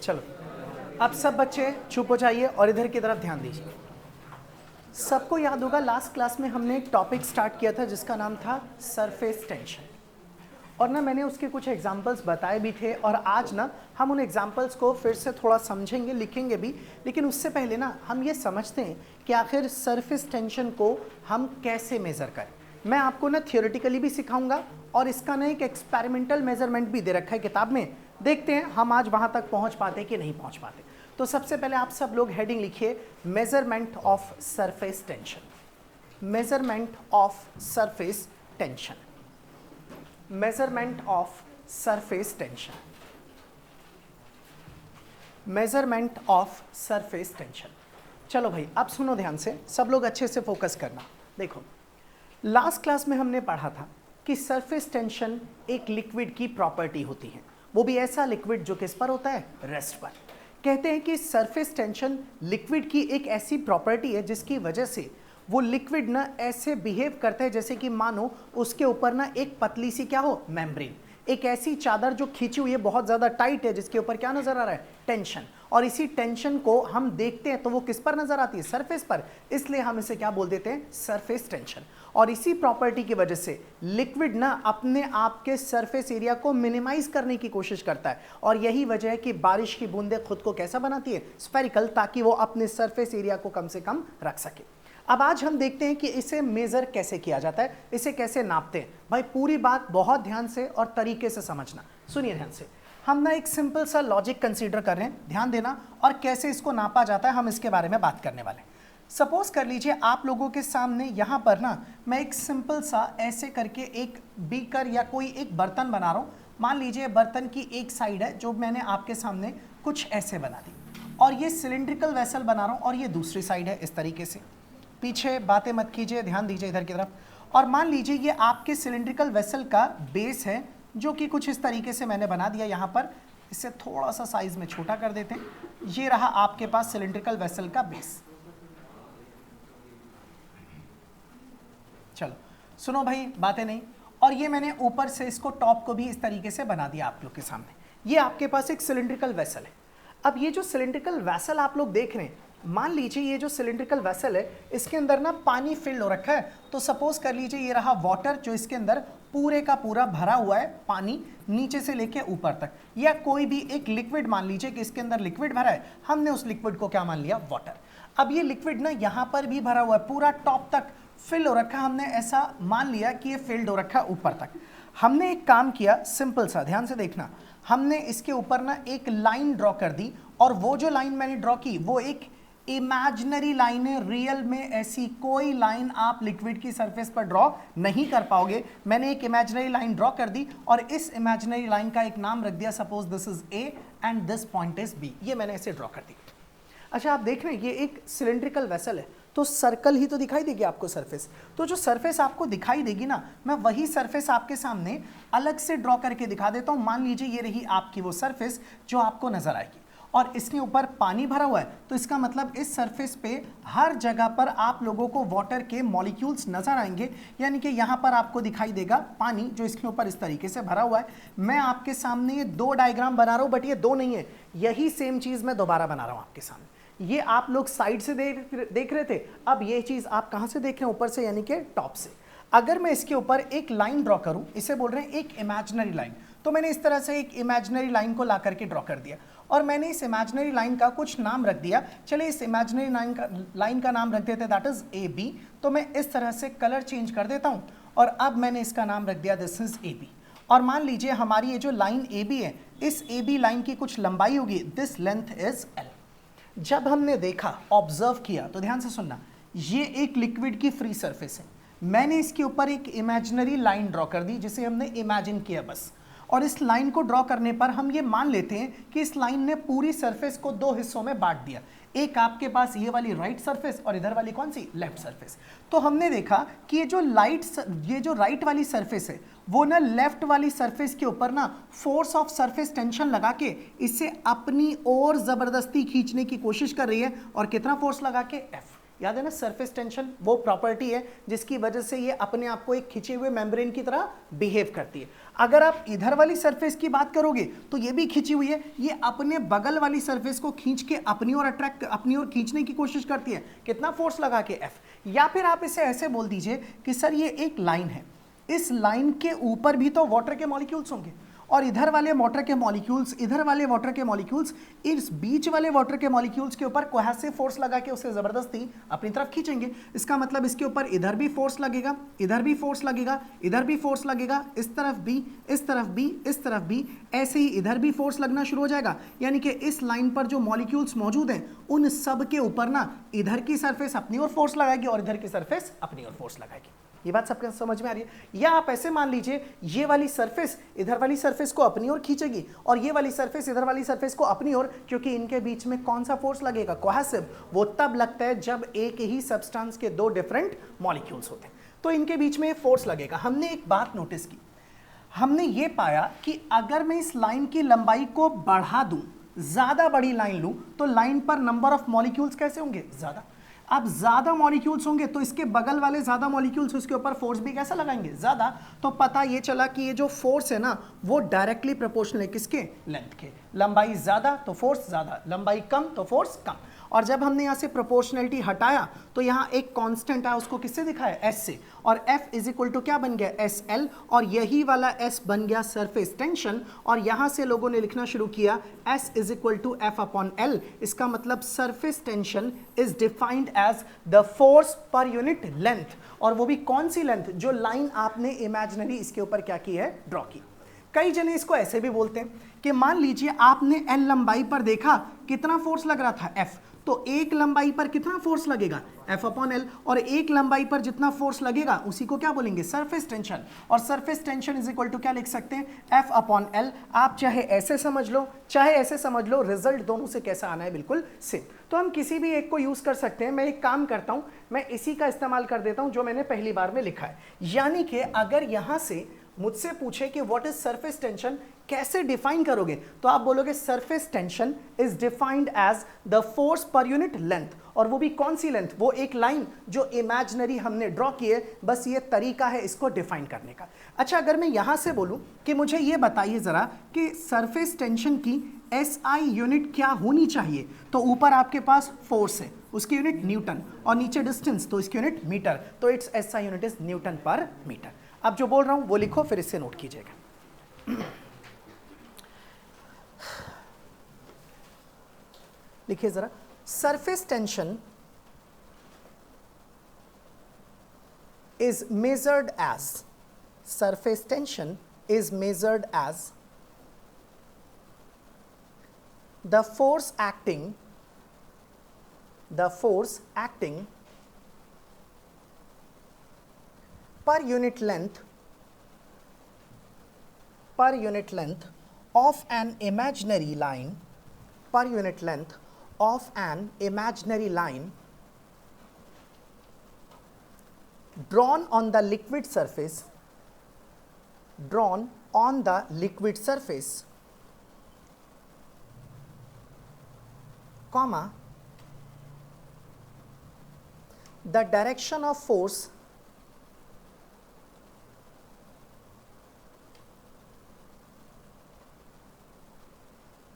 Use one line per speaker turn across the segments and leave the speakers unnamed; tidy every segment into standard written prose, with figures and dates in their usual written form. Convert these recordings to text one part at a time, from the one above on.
चलो अब सब बच्चे चुप हो जाइए और इधर की तरफ ध्यान दीजिए। सबको याद होगा लास्ट क्लास में हमने एक टॉपिक स्टार्ट किया था जिसका नाम था सरफेस टेंशन, और ना मैंने उसके कुछ एग्जाम्पल्स बताए भी थे, और आज ना हम उन एग्जाम्पल्स को फिर से थोड़ा समझेंगे, लिखेंगे भी। लेकिन उससे पहले ना हम ये समझते हैं कि आखिर सरफेस टेंशन को हम कैसे मेज़र करें। मैं आपको ना थियोरेटिकली भी सिखाऊंगा और इसका ना एक एक्सपेरिमेंटल मेजरमेंट भी दे रखा है किताब में। देखते हैं हम आज वहाँ तक पहुँच पाते कि नहीं पहुँच पाते। तो सबसे पहले आप सब लोग हेडिंग लिखिए, measurement of surface tension. Measurement of surface tension. Measurement of surface tension. Measurement of surface tension. चलो भाई अब सुनो ध्यान से, सब लोग अच्छे से फोकस करना। देखो लास्ट क्लास में हमने पढ़ा था कि सरफेस टेंशन एक लिक्विड की प्रॉपर्टी होती है, वो भी ऐसा लिक्विड जो किस पर होता है, रेस्ट पर। कहते हैं कि सरफेस टेंशन लिक्विड की एक ऐसी प्रॉपर्टी है जिसकी वजह से वो लिक्विड ना ऐसे बिहेव करता है जैसे कि मानो उसके ऊपर ना एक पतली सी क्या हो, मेम्ब्रेन, एक ऐसी चादर जो खींची हुई है, बहुत ज़्यादा टाइट है, जिसके ऊपर क्या नज़र आ रहा है, टेंशन। और इसी टेंशन को हम देखते हैं तो वो किस पर नज़र आती है, सरफेस पर, इसलिए हम इसे क्या बोल देते हैं, सरफेस टेंशन। और इसी प्रॉपर्टी की वजह से लिक्विड ना अपने आप के सरफेस एरिया को मिनिमाइज करने की कोशिश करता है, और यही वजह है कि बारिश की बूंदें खुद को कैसा बनाती है, स्फेरिकल, ताकि वो अपने सरफेस एरिया को कम से कम रख सके। अब आज हम देखते हैं कि इसे मेजर कैसे किया जाता है, इसे कैसे नापते हैं। भाई पूरी बात बहुत ध्यान से और तरीके से समझना, सुनिए ध्यान से। हम ना एक सिंपल सा लॉजिक कंसीडर कर रहे हैं, ध्यान देना, और कैसे इसको नापा जाता है हम इसके बारे में बात करने वाले हैं। सपोज कर लीजिए आप लोगों के सामने यहाँ पर ना मैं एक सिंपल सा ऐसे करके एक बीकर या कोई एक बर्तन बना रहा हूँ। मान लीजिए बर्तन की एक साइड है जो मैंने आपके सामने कुछ ऐसे बना दी, और ये सिलिंड्रिकल वेसल बना रहा हूँ, और ये दूसरी साइड है इस तरीके से। पीछे बातें मत कीजिए, ध्यान दीजिए इधर की तरफ। और मान लीजिए ये आपके सिलिंड्रिकल वेसल का बेस है जो कि कुछ इस तरीके से मैंने बना दिया यहाँ पर। इसे थोड़ा सा साइज में छोटा कर देते हैं। ये रहा आपके पास सिलिंड्रिकल वेसल का बेस। चलो सुनो भाई, बातें नहीं। और ये मैंने ऊपर से इसको टॉप को भी इस तरीके से बना दिया आप लोग के सामने। ये आपके पास एक सिलिंड्रिकल वेसल है। अब ये जो सिलिंड्रिकल वेसल आप लोग देख रहे हैं, मान लीजिए ये जो सिलिंड्रिकल वेसल है इसके अंदर ना पानी फिल हो रखा है। तो सपोज कर लीजिए ये रहा वाटर जो इसके अंदर पूरे का पूरा भरा हुआ है, पानी नीचे से लेके ऊपर तक, या कोई भी एक लिक्विड मान लीजिए कि इसके अंदर लिक्विड भरा है, हमने उस लिक्विड को क्या मान लिया, वाटर। अब ये लिक्विड ना यहाँ पर भी भरा हुआ है, पूरा टॉप तक फिल हो रखा, हमने ऐसा मान लिया कि ये फिल्ड हो रखा ऊपर तक। हमने एक काम किया सिंपल सा, ध्यान से देखना, हमने इसके ऊपर ना एक लाइन ड्रॉ कर दी, और वो जो लाइन मैंने ड्रॉ की वो एक इमेजिनरी लाइन है। रियल में ऐसी कोई लाइन आप लिक्विड की सरफेस पर ड्रॉ नहीं कर पाओगे। मैंने एक इमेजिनरी लाइन ड्रॉ कर दी और इस इमेजिनरी लाइन का एक नाम रख दिया, suppose this is A and this point is B. ये मैंने ऐसे ड्रॉ कर दी। अच्छा आप देख रहे हैं ये एक सिलिंड्रिकल वेसल है, तो सर्कल ही तो दिखाई देगी आपको सरफेस। तो जो सरफेस आपको दिखाई देगी ना, मैं वही सरफेस आपके सामने अलग से ड्रॉ करके दिखा देता हूं। मान लीजिए ये रही आपकी वो सरफेस जो आपको नजर आएगी, और इसके ऊपर पानी भरा हुआ है। तो इसका मतलब इस सरफेस पे हर जगह पर आप लोगों को वाटर के मॉलिक्यूल्स नजर आएंगे, यानी कि यहाँ पर आपको दिखाई देगा पानी जो इसके ऊपर इस तरीके से भरा हुआ है। मैं आपके सामने ये दो डायग्राम बना रहा हूँ, बट ये दो नहीं है, यही सेम चीज मैं दोबारा बना रहा हूँ आपके सामने। ये आप लोग साइड से देख रहे थे, अब ये चीज आप कहाँ से देख रहे हैं, ऊपर से, यानी कि टॉप से। अगर मैं इसके ऊपर एक लाइन ड्रॉ करूं, इसे बोल रहे हैं एक इमेजिनरी लाइन, तो मैंने इस तरह से एक इमेजिनरी लाइन को ला करके ड्रॉ कर दिया, और मैंने इस इमेजिनरी लाइन का कुछ नाम रख दिया। चलिए इस इमेजिनरी लाइन का नाम रख देते हैं, दैट इज ए बी। तो मैं इस तरह से कलर चेंज कर देता हूं, और अब मैंने इसका नाम रख दिया दिस इज ए बी। और मान लीजिए हमारी ये जो लाइन ए बी है, इस ए बी लाइन की कुछ लंबाई होगी, दिस लेंथ इज एल। जब हमने देखा, ऑब्जर्व किया, तो ध्यान से सुनना, ये एक लिक्विड की फ्री सरफेस है। मैंने इसके ऊपर एक इमेजिनरी लाइन ड्रॉ कर दी जिसे हमने इमेजिन किया बस, और इस लाइन को ड्रॉ करने पर हम ये मान लेते हैं कि इस लाइन ने पूरी सरफेस को दो हिस्सों में बांट दिया। एक आपके पास ये वाली राइट सरफेस और इधर वाली कौन सी, लेफ्ट सरफेस। तो हमने देखा कि ये जो राइट वाली सरफेस है वो ना लेफ्ट वाली सरफेस के ऊपर ना फोर्स ऑफ सरफेस टेंशन लगा के इसे अपनी ओर जबरदस्ती खींचने की कोशिश कर रही है। और कितना फोर्स लगा के, एफ। याद है ना, सरफेस टेंशन वो प्रॉपर्टी है जिसकी वजह से ये अपने आप को एक खिंचे हुए मेम्ब्रेन की तरह बिहेव करती है। अगर आप इधर वाली सरफेस की बात करोगे तो ये भी खींची हुई है, ये अपने बगल वाली सरफेस को खींच के अपनी ओर अट्रैक्ट, अपनी ओर खींचने की कोशिश करती है, कितना फोर्स लगा के, F। या फिर आप इसे ऐसे बोल दीजिए कि सर ये एक लाइन है, इस लाइन के ऊपर भी तो वाटर के मॉलिक्यूल्स होंगे, और इधर वाले वाटर के मॉलिक्यूल्स, इधर वाले वाटर के मॉलिक्यूल्स, इस बीच वाले वाटर के मॉलिक्यूल्स के ऊपर कोहेसिव फोर्स लगा के उसे जबरदस्ती अपनी तरफ खींचेंगे। इसका मतलब इसके ऊपर इधर भी फोर्स लगेगा, इधर भी फोर्स लगेगा, इधर भी फोर्स लगेगा, इस तरफ भी, इस तरफ भी, इस तरफ भी, ऐसे ही इधर भी फोर्स लगना शुरू हो जाएगा। यानी कि इस लाइन पर जो मॉलिक्यूल्स मौजूद हैं उन सब के ऊपर ना इधर की सरफेस अपनी ओर फोर्स लगाएगी और इधर की सरफेस अपनी ओर फोर्स लगाएगी। ये बात सबके समझ में आ रही है? या आप ऐसे मान लीजिए ये वाली सरफेस इधर वाली सरफेस को अपनी ओर खींचेगी और ये वाली सरफेस इधर वाली सरफेस को अपनी ओर, क्योंकि इनके बीच में कौन सा फोर्स लगेगा, कोहेसिव। वो तब लगता है जब एक ही सब्सटेंस के दो डिफरेंट मॉलिक्यूल्स होते हैं, तो इनके बीच में फोर्स लगेगा। हमने एक बात नोटिस की, हमने ये पाया कि अगर मैं इस लाइन की लंबाई को बढ़ा दूं, ज्यादा बड़ी लाइन लूं, तो लाइन पर नंबर ऑफ मॉलिक्यूल्स कैसे होंगे, ज्यादा। अब ज्यादा मॉलिक्यूल्स होंगे तो इसके बगल वाले ज्यादा मॉलिक्यूल्स उसके ऊपर फोर्स भी कैसा लगाएंगे, ज्यादा। तो पता ये चला कि ये जो फोर्स है ना वो डायरेक्टली प्रोपोर्शनल है किसके, लेंथ के। लंबाई ज्यादा तो फोर्स ज्यादा, लंबाई कम तो फोर्स कम। और जब हमने यहां से प्रोपोर्शनलिटी हटाया तो यहां एक कांस्टेंट है, उसको किससे दिखाया, एस से, और F इज इक्वल टू क्या बन गया, SL, और यही वाला S बन गया सरफेस टेंशन। और यहां से लोगों ने लिखना शुरू किया S is equal to F upon L। इसका मतलब surface tension is defined as the force per unit length, और वो भी कौन सी लेंथ, जो लाइन आपने इमेजिनरी इसके ऊपर क्या की है, ड्रॉ की। कई जने इसको ऐसे भी बोलते हैं कि मान लीजिए आपने L लंबाई पर देखा कितना फोर्स लग रहा था, F, तो एक लंबाई पर कितना फोर्स लगेगा, F अपॉन L, और एक लंबाई पर जितना फोर्स लगेगा उसी को क्या बोलेंगे, सरफेस टेंशन। और surface tension is equal to क्या लिख सकते हैं, F अपॉन L। आप चाहे ऐसे समझ लो चाहे ऐसे समझ लो, रिजल्ट दोनों से कैसा आना है, बिल्कुल सेम। तो हम किसी भी एक को यूज कर सकते हैं। मैं एक काम करता हूं, मैं इसी का इस्तेमाल कर देता हूं जो मैंने पहली बार में लिखा है। यानी कि अगर यहां से मुझसे पूछे कि व्हाट इज सरफेस टेंशन, कैसे डिफाइन करोगे, तो आप बोलोगे surface tension is defined as the force per unit length. और वो भी कौन सी लेंथ, वो एक लाइन जो इमेजिनरी हमने ड्रॉ की है, बस ये तरीका है इसको डिफाइन करने का। अच्छा, अगर मैं यहां से बोलूं कि मुझे ये बताइए जरा कि सरफेस टेंशन की SI यूनिट क्या होनी चाहिए, तो ऊपर आपके पास फोर्स है, उसकी यूनिट न्यूटन, और नीचे डिस्टेंस, तो इसकी यूनिट मीटर, तो it's SI unit is Newton पर मीटर। अब जो बोल रहा हूं वो लिखो, फिर इससे नोट कीजिएगा। लिखिए जरा, surface tension is measured as, surface tension is measured as the force acting per unit length of an imaginary line, per unit length of an imaginary line drawn on the liquid surface, comma, the direction of force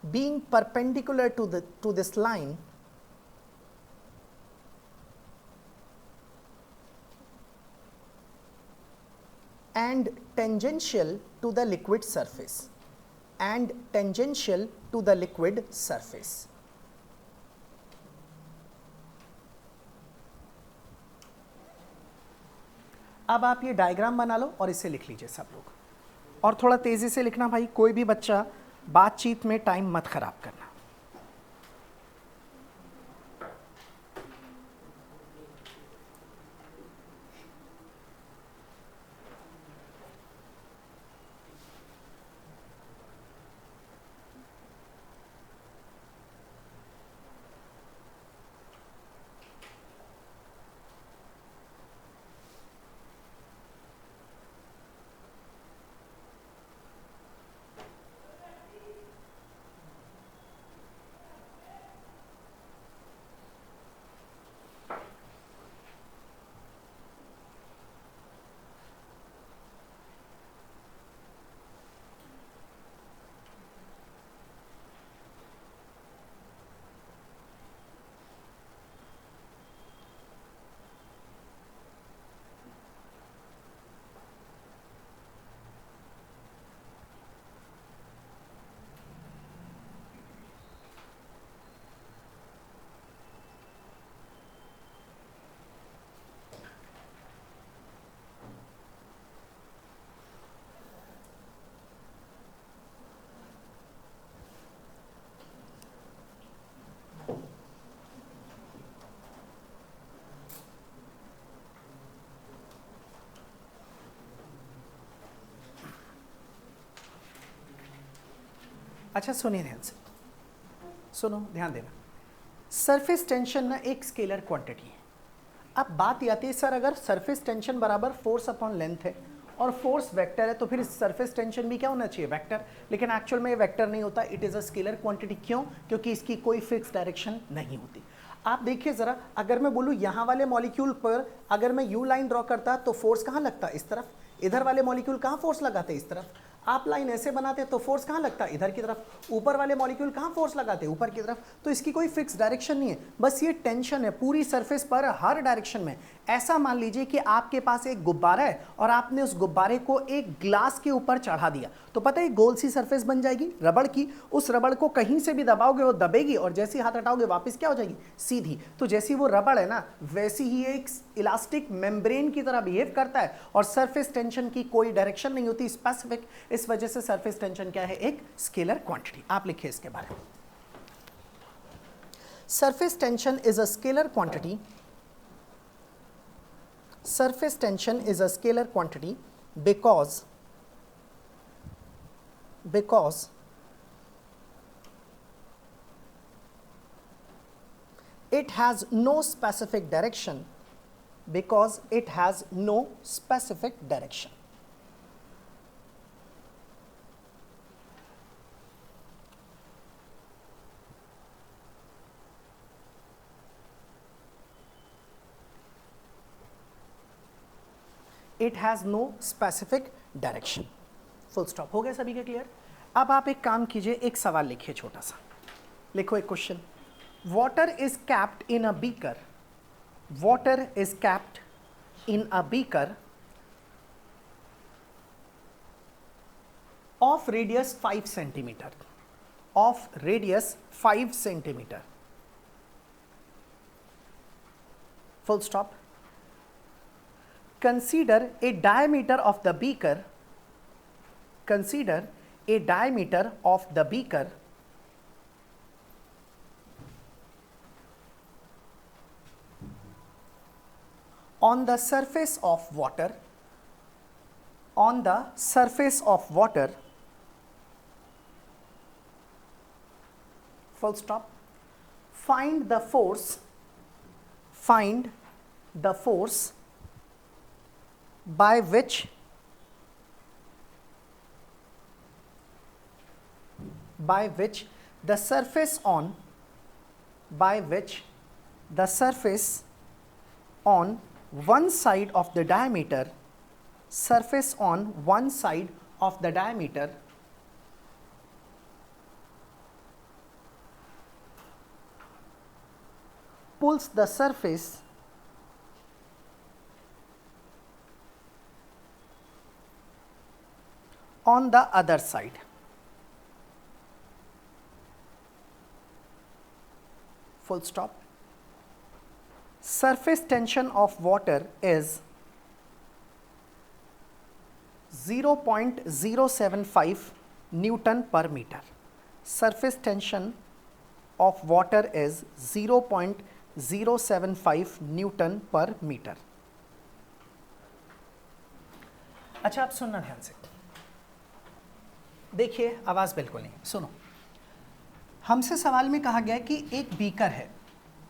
being perpendicular to this line and tangential to the liquid surface, अब आप ये diagram बना लो और इसे लिख लीजिए सब लोग, और थोड़ा तेजी से लिखना भाई, कोई भी बच्चा बातचीत में टाइम मत खराब करना। अच्छा सुनिए ध्यान से, सुनो ध्यान देना, सरफेस टेंशन ना एक स्केलर क्वांटिटी है। अब बात ये आती है सर अगर सरफेस टेंशन बराबर फोर्स अपॉन लेंथ है और फोर्स वेक्टर है तो फिर सरफेस टेंशन भी क्या होना चाहिए, वेक्टर। लेकिन एक्चुअल में ये वेक्टर नहीं होता, it is a scalar quantity. क्यों? क्योंकि इसकी कोई फिक्स डायरेक्शन नहीं होती। आप देखिए ज़रा, अगर मैं बोलूँ यहाँ वाले मॉलिक्यूल पर अगर मैं यू लाइन ड्रॉ करता तो फोर्स कहाँ लगता, इस तरफ। इधर वाले मॉलिक्यूल कहाँ फोर्स लगाते, इस तरफ। आप लाइन ऐसे बनाते तो फोर्स कहाँ लगता, इधर की तरफ। ऊपर वाले मॉलिक्यूल कहाँ फोर्स लगाते, ऊपर की तरफ। तो इसकी कोई फिक्स डायरेक्शन नहीं है, बस ये टेंशन है पूरी सरफेस पर हर डायरेक्शन में। ऐसा मान लीजिए कि आपके पास एक गुब्बारा है और आपने उस गुब्बारे को एक ग्लास के ऊपर चढ़ा दिया, तो पता है गोल सी सरफेस बन जाएगी रबड़ की। उस रबड़ को कहीं से भी दबाओगे वो दबेगी और जैसे ही हाथ हटाओगे वापस क्या हो जाएगी, सीधी। तो जैसी वो रबड़ है ना, वैसी ही एक इलास्टिक मेम्ब्रेन की तरह बिहेव करता है और सरफेस टेंशन की कोई डायरेक्शन नहीं होती स्पेसिफिक। इस वजह से सरफेस टेंशन क्या है, एक स्केलर क्वांटिटी। आप लिखिए इसके बारे में, surface tension is a scalar quantity. Surface tension is a scalar quantity because it has no specific direction, because it has no specific direction. It has no specific direction. Full stop. हो गया सभी का clear? अब आप एक काम कीजिए, एक सवाल लिखिए छोटा सा, लिखो एक question. Water is capped in a beaker, water is capped in a beaker of radius 5 centimetre, of radius 5 centimetre. Full stop. Consider a diameter of the beaker, consider a diameter of the beaker on the surface of water, on the surface of water, full stop. Find the force, find the force by which the surface on one side of the diameter, surface on one side of the diameter pulls the surface on the other side. Full stop. Surface tension of water is 0.075 Newton per meter. Surface tension of water is 0.075 Newton per meter. अच्छा, आप सुनना ध्यान से, देखिए आवाज़ बिल्कुल नहीं, सुनो। हमसे सवाल में कहा गया है कि एक बीकर है,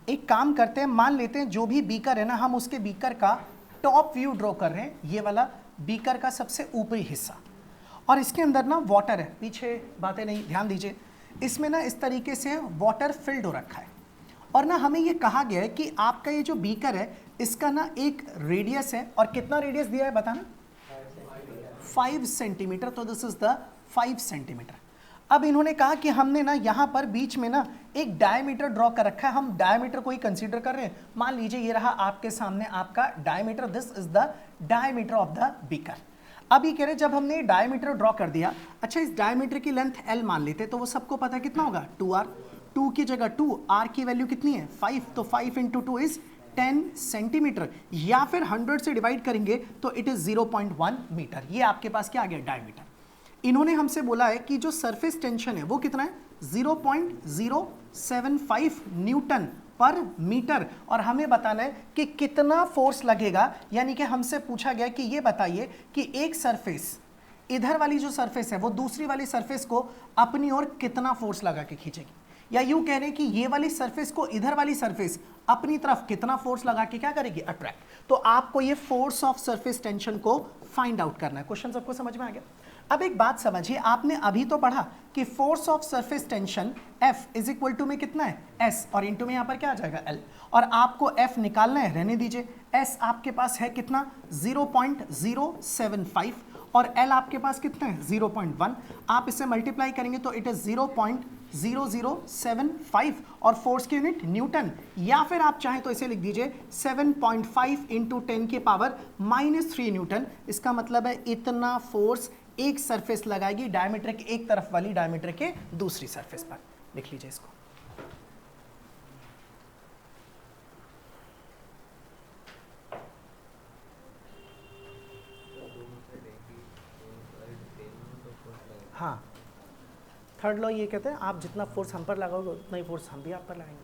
एक काम करते हैं, मान लेते हैं जो भी बीकर है ना, हम उसके बीकर का टॉप व्यू ड्रॉ कर रहे हैं, ये वाला बीकर का सबसे ऊपरी हिस्सा, और इसके अंदर ना वाटर है, पीछे बातें नहीं, ध्यान दीजिए, इसमें ना इस तरीके से वाटर फिल्ड हो रखा है, और ना हमें ये कहा गया है कि आपका ये जो बीकर है इसका ना एक रेडियस है, और कितना रेडियस दिया है बताना, 5 सेंटीमीटर। तो दिस इज द 5 सेंटीमीटर। अब इन्होंने कहा कि हमने ना यहाँ पर बीच में ना एक डायमीटर ड्रॉ कर रखा है, हम डायमीटर को ही कंसीडर कर रहे हैं। मान लीजिए ये रहा आपके सामने आपका diameter, this is the diameter of the beaker. अब ये कह रहे जब हमने डायमीटर ड्रॉ कर दिया, अच्छा इस डायमीटर की लेंथ L मान लेते, तो वो सबको पता है कितना होगा, 2r। 2 की जगह 2, r की वैल्यू कितनी है 5, तो 5 इंटू 2 इज 10 सेंटीमीटर, या फिर 100 से डिवाइड करेंगे तो इट इज 0.1 मीटर। ये आपके पास क्या आ गया, डायमीटर। इन्होंने हमसे बोला है कि जो सरफेस टेंशन है वो कितना है, 0.075 न्यूटन पर मीटर, और हमें बताना है कि कितना फोर्स लगेगा। यानी कि हमसे पूछा गया कि ये बताइए कि एक सरफेस इधर वाली जो सरफेस है वो दूसरी वाली सरफेस को अपनी ओर कितना फोर्स लगा के खींचेगी, या यूं कह रहे हैं कि ये वाली सरफेस को इधर वाली सरफेस अपनी तरफ कितना फोर्स लगा के क्या करेगी, अट्रैक्ट। तो आपको ये फोर्स ऑफ सरफेस टेंशन को फाइंड आउट करना है। क्वेश्चन सबको समझ में आ गया? अब एक बात समझिए, आपने अभी तो पढ़ा कि force of surface tension F is equal to में कितना है, S, और इंटू में यहां पर क्या आ जाएगा, L, और आपको F निकालना है, रहने दीजिए। S आपके पास है कितना, 0.075, और L आपके पास कितना है, 0.1। आप इसे मल्टीप्लाई करेंगे तो इट इज 0.0075, और फोर्स की यूनिट न्यूटन, या फिर आप चाहें तो इसे लिख दीजिए 7.5 इंटू 10 की पावर -3 न्यूटन। इसका मतलब है इतना फोर्स एक सरफेस लगाएगी डायमीटर के एक तरफ वाली डायमीटर के दूसरी सरफेस पर। लिख लीजिए इसको। हाँ, थर्ड लॉ ये कहते हैं आप जितना फोर्स हम पर लगाओगे उतना ही फोर्स हम भी आप पर लगाएंगे।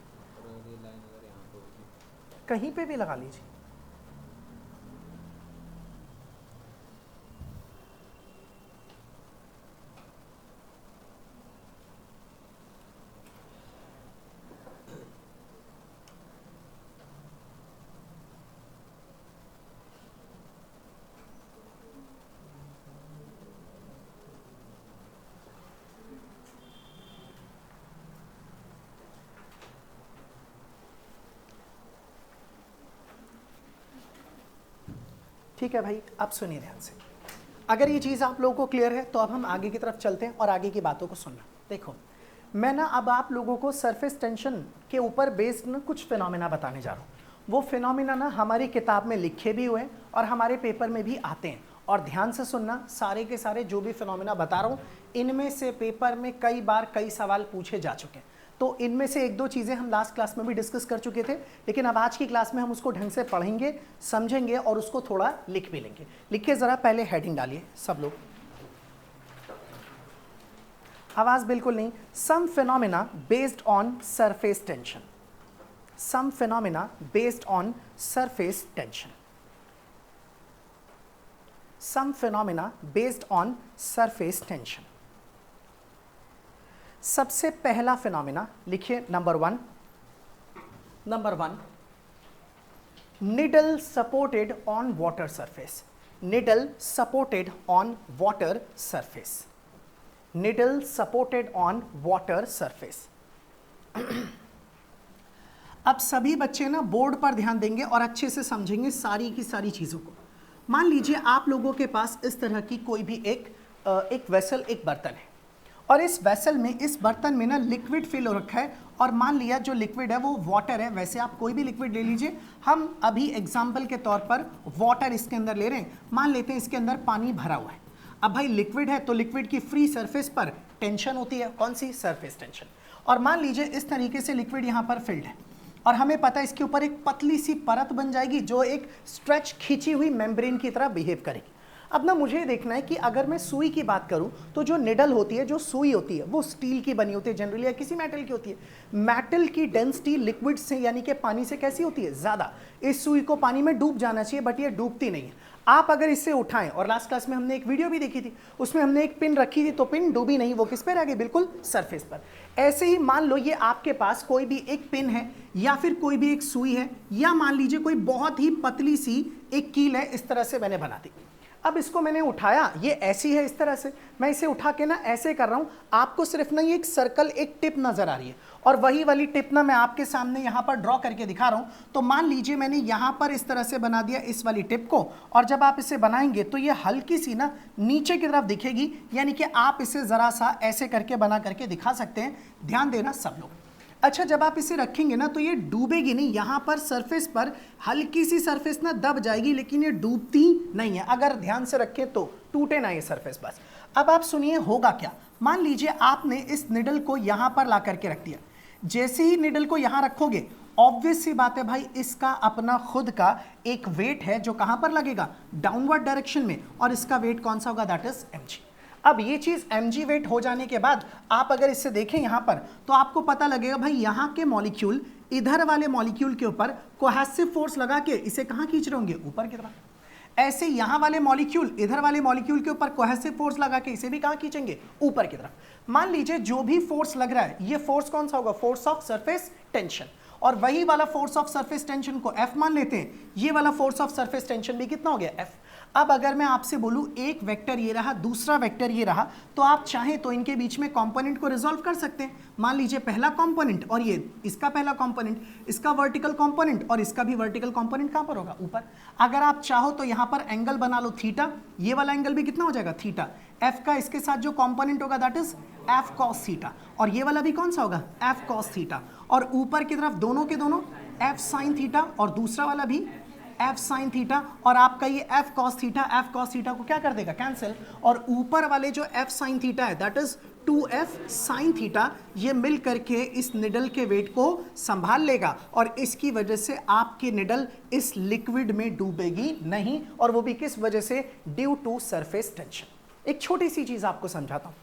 कहीं पे भी लगा लीजिए। ठीक है भाई, अब सुनिए ध्यान से। अगर ये चीज़ आप लोगों को क्लियर है तो अब हम आगे की तरफ चलते हैं और आगे की बातों को सुनना। देखो, मैं ना अब आप लोगों को सरफेस टेंशन के ऊपर बेस्ड ना कुछ फिनोमेना बताने जा रहा हूँ। वो फिनोमेना ना हमारी किताब में लिखे भी हुए हैं और हमारे पेपर में भी आते हैं। और ध्यान से सुनना, सारे के सारे जो भी फिनोमेना बता रहा हूँ इनमें से पेपर में कई बार कई सवाल पूछे जा चुके हैं। तो इनमें से एक दो चीज़ें हम लास्ट क्लास में भी डिस्कस कर चुके थे, लेकिन अब आज की क्लास में हम उसको ढंग से पढ़ेंगे, समझेंगे और उसको थोड़ा लिख भी लेंगे। लिखिए ज़रा, पहले हेडिंग डालिए सब लोग, आवाज़ बिल्कुल नहीं। Some phenomena based on surface tension, some phenomena based on surface tension, some phenomena based on surface tension. सबसे पहला फिनोमेना लिखिए, number one, needle supported on water surface, needle supported on water surface, needle supported on water surface. अब सभी बच्चे ना board पर ध्यान देंगे और अच्छे से समझेंगे सारी की सारी चीज़ों को। मान लीजिए आप लोगों के पास इस तरह की कोई भी एक वेसल, एक बर्तन है, और इस वेसल में, इस बर्तन में ना लिक्विड फिल हो रखा है, और मान लिया जो लिक्विड है वो वाटर है। वैसे आप कोई भी लिक्विड ले लीजिए, हम अभी एग्जाम्पल के तौर पर वाटर इसके अंदर ले रहे हैं। मान लेते हैं इसके अंदर पानी भरा हुआ है। अब भाई लिक्विड है तो लिक्विड की फ्री सरफेस पर टेंशन होती है, कौन सी, सरफेस टेंशन। और मान लीजिए इस तरीके से लिक्विड यहाँ पर फिल्ड है और हमें पता है इसके ऊपर एक पतली सी परत बन जाएगी जो एक स्ट्रेच खींची हुई मेम्ब्रेन की तरह बिहेव करेगी। अब ना मुझे देखना है कि अगर मैं सुई की बात करूं तो जो निडल होती है, जो सुई होती है, वो स्टील की बनी होती है जनरली, या किसी मेटल की होती है। मेटल की डेंसिटी लिक्विड से यानी कि पानी से कैसी होती है, ज़्यादा। इस सुई को पानी में डूब जाना चाहिए बट ये डूबती नहीं है। आप अगर इसे उठाएं, और लास्ट क्लास में हमने एक वीडियो भी देखी थी, उसमें हमने एक पिन रखी थी तो पिन डूबी नहीं, वो किस पर रह गई, बिल्कुल सरफेस पर। ऐसे ही मान लो ये आपके पास कोई भी एक पिन है, या फिर कोई भी एक सुई है, या मान लीजिए कोई बहुत ही पतली सी एक कील है, इस तरह से मैंने बना दी। अब इसको मैंने उठाया, ये ऐसी है, इस तरह से मैं इसे उठा के ना ऐसे कर रहा हूं, आपको सिर्फ ना ये एक सर्कल, एक टिप नजर आ रही है, और वही वाली टिप ना मैं आपके सामने यहां पर ड्रॉ करके दिखा रहा हूं। तो मान लीजिए मैंने यहां पर इस तरह से बना दिया इस वाली टिप को, और जब आप इसे बनाएंगे तो ये हल्की सी ना नीचे की तरफ दिखेगी, यानी कि आप इसे जरा सा ऐसे करके बना करके दिखा सकते हैं। ध्यान देना सब लोग। अच्छा, जब आप इसे रखेंगे ना तो ये डूबेगी नहीं, यहाँ पर सरफेस पर हल्की सी सरफेस ना दब जाएगी, लेकिन ये डूबती नहीं है। अगर ध्यान से रखें तो टूटे ना ये सरफेस बस। अब आप सुनिए होगा क्या। मान लीजिए आपने इस निडल को यहाँ पर ला करके रख दिया। जैसे ही निडल को यहाँ रखोगे, ऑब्वियस सी बात है भाई, इसका अपना खुद का एक वेट है जो कहाँ पर लगेगा, डाउनवर्ड डायरेक्शन में, और इसका वेट कौन सा होगा, दैट इज mg। अब ये चीज mg वेट हो जाने के बाद आप अगर इससे देखें यहां पर, तो आपको पता लगेगा भाई यहां के मॉलिक्यूल इधर वाले मॉलिक्यूल के ऊपर कोहेसिव फोर्स लगा के इसे कहां खींच रहे होंगे, ऊपर की तरफ। ऐसे यहां वाले मॉलिक्यूल इधर वाले मॉलिक्यूल के ऊपर कोहेसिव फोर्स लगा के इसे भी कहां खींचेंगे, ऊपर की तरफ। मान लीजिए जो भी फोर्स लग रहा है ये फोर्स कौन सा होगा, फोर्स ऑफ सरफेस टेंशन, और वही वाला फोर्स ऑफ सरफेस टेंशन को F मान लेते हैं, ये वाला फोर्स ऑफ सरफेस टेंशन भी कितना हो गया, F। अब अगर मैं आपसे बोलूं एक वेक्टर ये रहा, दूसरा वेक्टर ये रहा, तो आप चाहें तो इनके बीच में कंपोनेंट को रिजॉल्व कर सकते हैं। मान लीजिए पहला कंपोनेंट और ये इसका पहला कंपोनेंट, इसका वर्टिकल कंपोनेंट और इसका भी वर्टिकल कंपोनेंट कहां पर होगा, ऊपर। अगर आप चाहो तो यहां पर एंगल बना लो थीटा, ये वाला एंगल भी कितना हो जाएगा, थीटा। F का इसके साथ जो कंपोनेंट होगा that is F cos theta, और ये वाला भी कौन सा होगा, F cos थीटा, और ऊपर की तरफ दोनों के दोनों F sin थीटा और दूसरा वाला भी F sin थीटा, और आपका ये F cos थीटा को क्या कर देगा, कैंसिल, और ऊपर वाले जो F sin थीटा है that is 2F sin theta, ये मिल करके इस निडल के वेट को संभाल लेगा, और इसकी वजह से आपकी निडल इस लिक्विड में डूबेगी नहीं, और वो भी किस वजह से, ड्यू टू सरफेस टेंशन। एक छोटी सी चीज आपको समझाता हूं,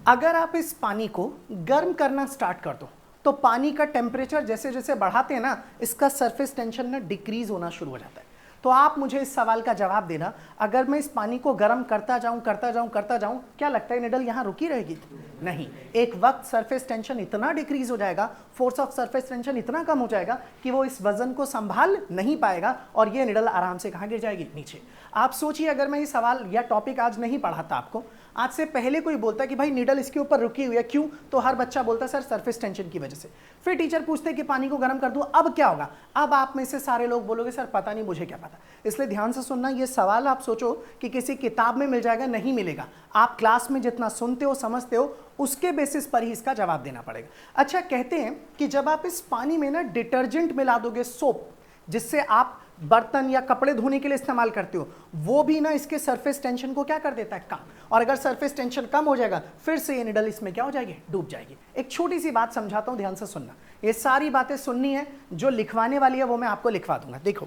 अगर आप इस पानी को गर्म करना स्टार्ट कर दो तो पानी का टेम्परेचर जैसे जैसे बढ़ाते हैं ना, इसका सरफेस टेंशन ना डिक्रीज होना शुरू हो जाता है। तो आप मुझे इस सवाल का जवाब देना, अगर मैं इस पानी को गर्म करता जाऊं क्या लगता है निडल यहां रुकी रहेगी, नहीं, एक वक्त सरफेस टेंशन इतना डिक्रीज हो जाएगा, फोर्स ऑफ सरफेस टेंशन इतना कम हो जाएगा कि वो इस वजन को संभाल नहीं पाएगा, और ये निडल आराम से कहां गिर जाएगी, नीचे। आप सोचिए अगर मैं ये सवाल या टॉपिक आज नहीं पढ़ाता आपको, आज से पहले कोई बोलता कि भाई निडल इसके ऊपर रुकी हुई है, क्यों, तो हर बच्चा बोलता सर सरफेस टेंशन की वजह से। फिर टीचर पूछते कि पानी को गर्म कर दूं, अब क्या होगा, अब आप में से सारे लोग बोलोगे सर पता नहीं, मुझे क्या पता। इसलिए ध्यान से सुनना, ये सवाल आप सोचो कि किसी किताब में मिल जाएगा, नहीं मिलेगा। आप क्लास में जितना सुनते हो समझते हो उसके बेसिस पर ही इसका जवाब देना पड़ेगा। अच्छा, कहते हैं कि जब आप इस पानी में ना डिटर्जेंट मिला दोगे, सोप, जिससे आप बर्तन या कपड़े धोने के लिए इस्तेमाल करते हो, वो भी ना इसके सरफेस टेंशन को क्या कर देता है, कम, और अगर सरफेस टेंशन कम हो जाएगा फिर से ये निडल इसमें क्या हो जाएगी, डूब जाएगी। एक छोटी सी बात समझाता हूं, ध्यान से सुनना, ये सारी बातें सुननी है, जो लिखवाने वाली है वो मैं आपको लिखवा दूंगा। देखो,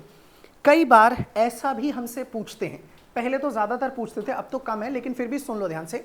कई बार ऐसा भी हमसे पूछते हैं, पहले तो ज्यादातर पूछते थे, अब तो कम है, लेकिन फिर भी सुन लो ध्यान से,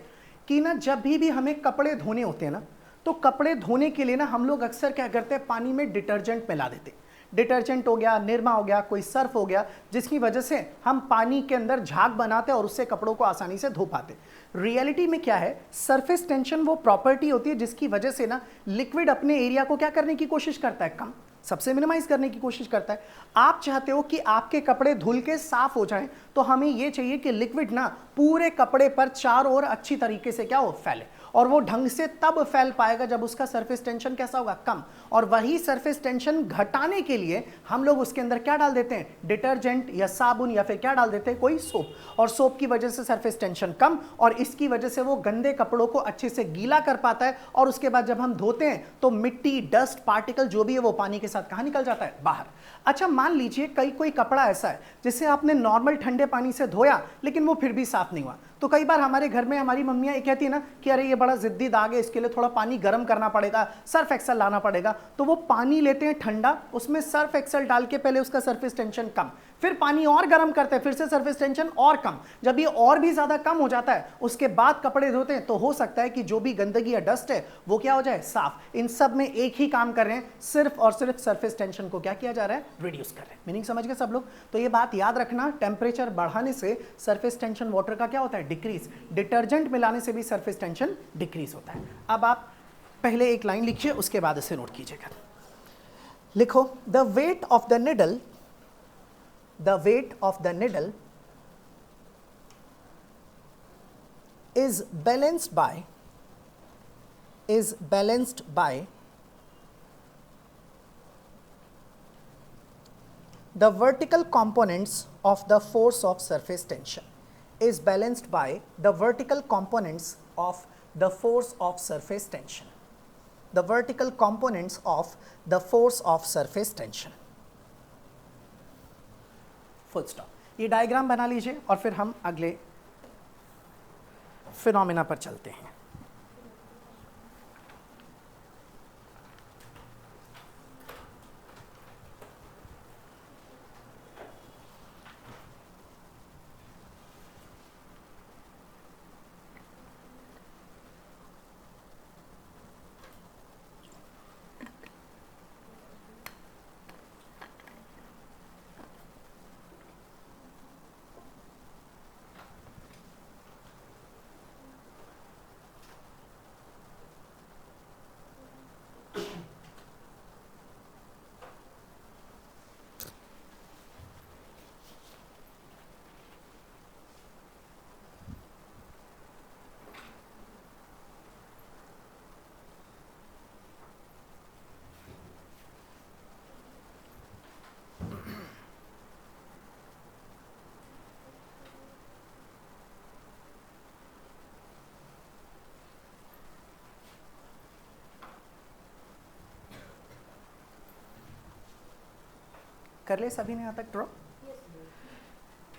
कि ना जब भी हमें कपड़े धोने होते हैं ना, तो कपड़े धोने के लिए ना हम लोग अक्सर क्या करते हैं, पानी में डिटर्जेंट मिला देते हैं। डिटर्जेंट हो गया, निरमा हो गया, कोई सर्फ हो गया, जिसकी वजह से हम पानी के अंदर झाग बनाते हैं और उससे कपड़ों को आसानी से धो पाते। रियलिटी में क्या है, सरफेस टेंशन वो प्रॉपर्टी होती है जिसकी वजह से ना लिक्विड अपने एरिया को क्या करने की कोशिश करता है, कम, सबसे मिनिमाइज करने की कोशिश करता है। आप चाहते हो कि आपके कपड़े धुल के साफ हो जाएं, तो हमें यह चाहिए कि लिक्विड ना पूरे कपड़े पर चारों ओर अच्छी तरीके से क्या हो, फैले, और वो ढंग से तब फैल पाएगा जब उसका सरफेस टेंशन कैसा होगा, कम। और वही सरफेस टेंशन घटाने के लिए हम लोग उसके अंदर क्या डाल देते हैं, डिटर्जेंट या साबुन, या फिर क्या डाल देते हैं, कोई सोप, और सोप की वजह से सरफेस टेंशन कम, और इसकी वजह से वो गंदे कपड़ों को अच्छे से गीला कर पाता है, और उसके बाद जब हम धोते हैं तो मिट्टी, डस्ट, पार्टिकल जो भी है वो पानी के साथ कहां निकल जाता है, बाहर। अच्छा, मान लीजिए कोई कपड़ा ऐसा है जिसे आपने नॉर्मल ठंडे पानी से धोया लेकिन वो फिर भी साफ नहीं हुआ, तो कई बार हमारे घर में हमारी मम्मियां ये कहती है ना कि अरे ये बड़ा जिद्दी दाग है, इसके लिए थोड़ा पानी गर्म करना पड़ेगा, सर्फ एक्सेल लाना पड़ेगा। तो वो पानी लेते हैं ठंडा, उसमें सर्फ एक्सेल डाल के पहले उसका सरफेस टेंशन कम, फिर पानी और गर्म करते हैं, फिर से सरफेस टेंशन और कम। जब ये और भी ज्यादा कम हो जाता है उसके बाद कपड़े धोते हैं, तो हो सकता है कि जो भी गंदगी या डस्ट है वो क्या हो जाए, साफ। इन सब में एक ही काम कर रहे हैं, सिर्फ और सिर्फ सरफेस टेंशन को क्या किया जा रहा है, रिड्यूस कर रहे हैं। मीनिंग समझ गए सब लोग? तो ये बात याद रखना, टेम्परेचर बढ़ाने से सरफेस टेंशन वाटर का क्या होता है, डिक्रीज। डिटर्जेंट मिलाने से भी सरफेस टेंशन डिक्रीज होता है। अब आप पहले एक लाइन लिखिए, उसके बाद इसे नोट कीजिएगा। लिखो, the weight of the needle, the weight of the needle is balanced by the vertical components of the force of surface tension, is balanced by the vertical components of the force of surface tension, the vertical components of the force of surface tension, full stop. ये diagram बना लीजिए और फिर हम अगले phenomena पर चलते हैं। कर ले सभी ने यहाँ तक ड्रॉ?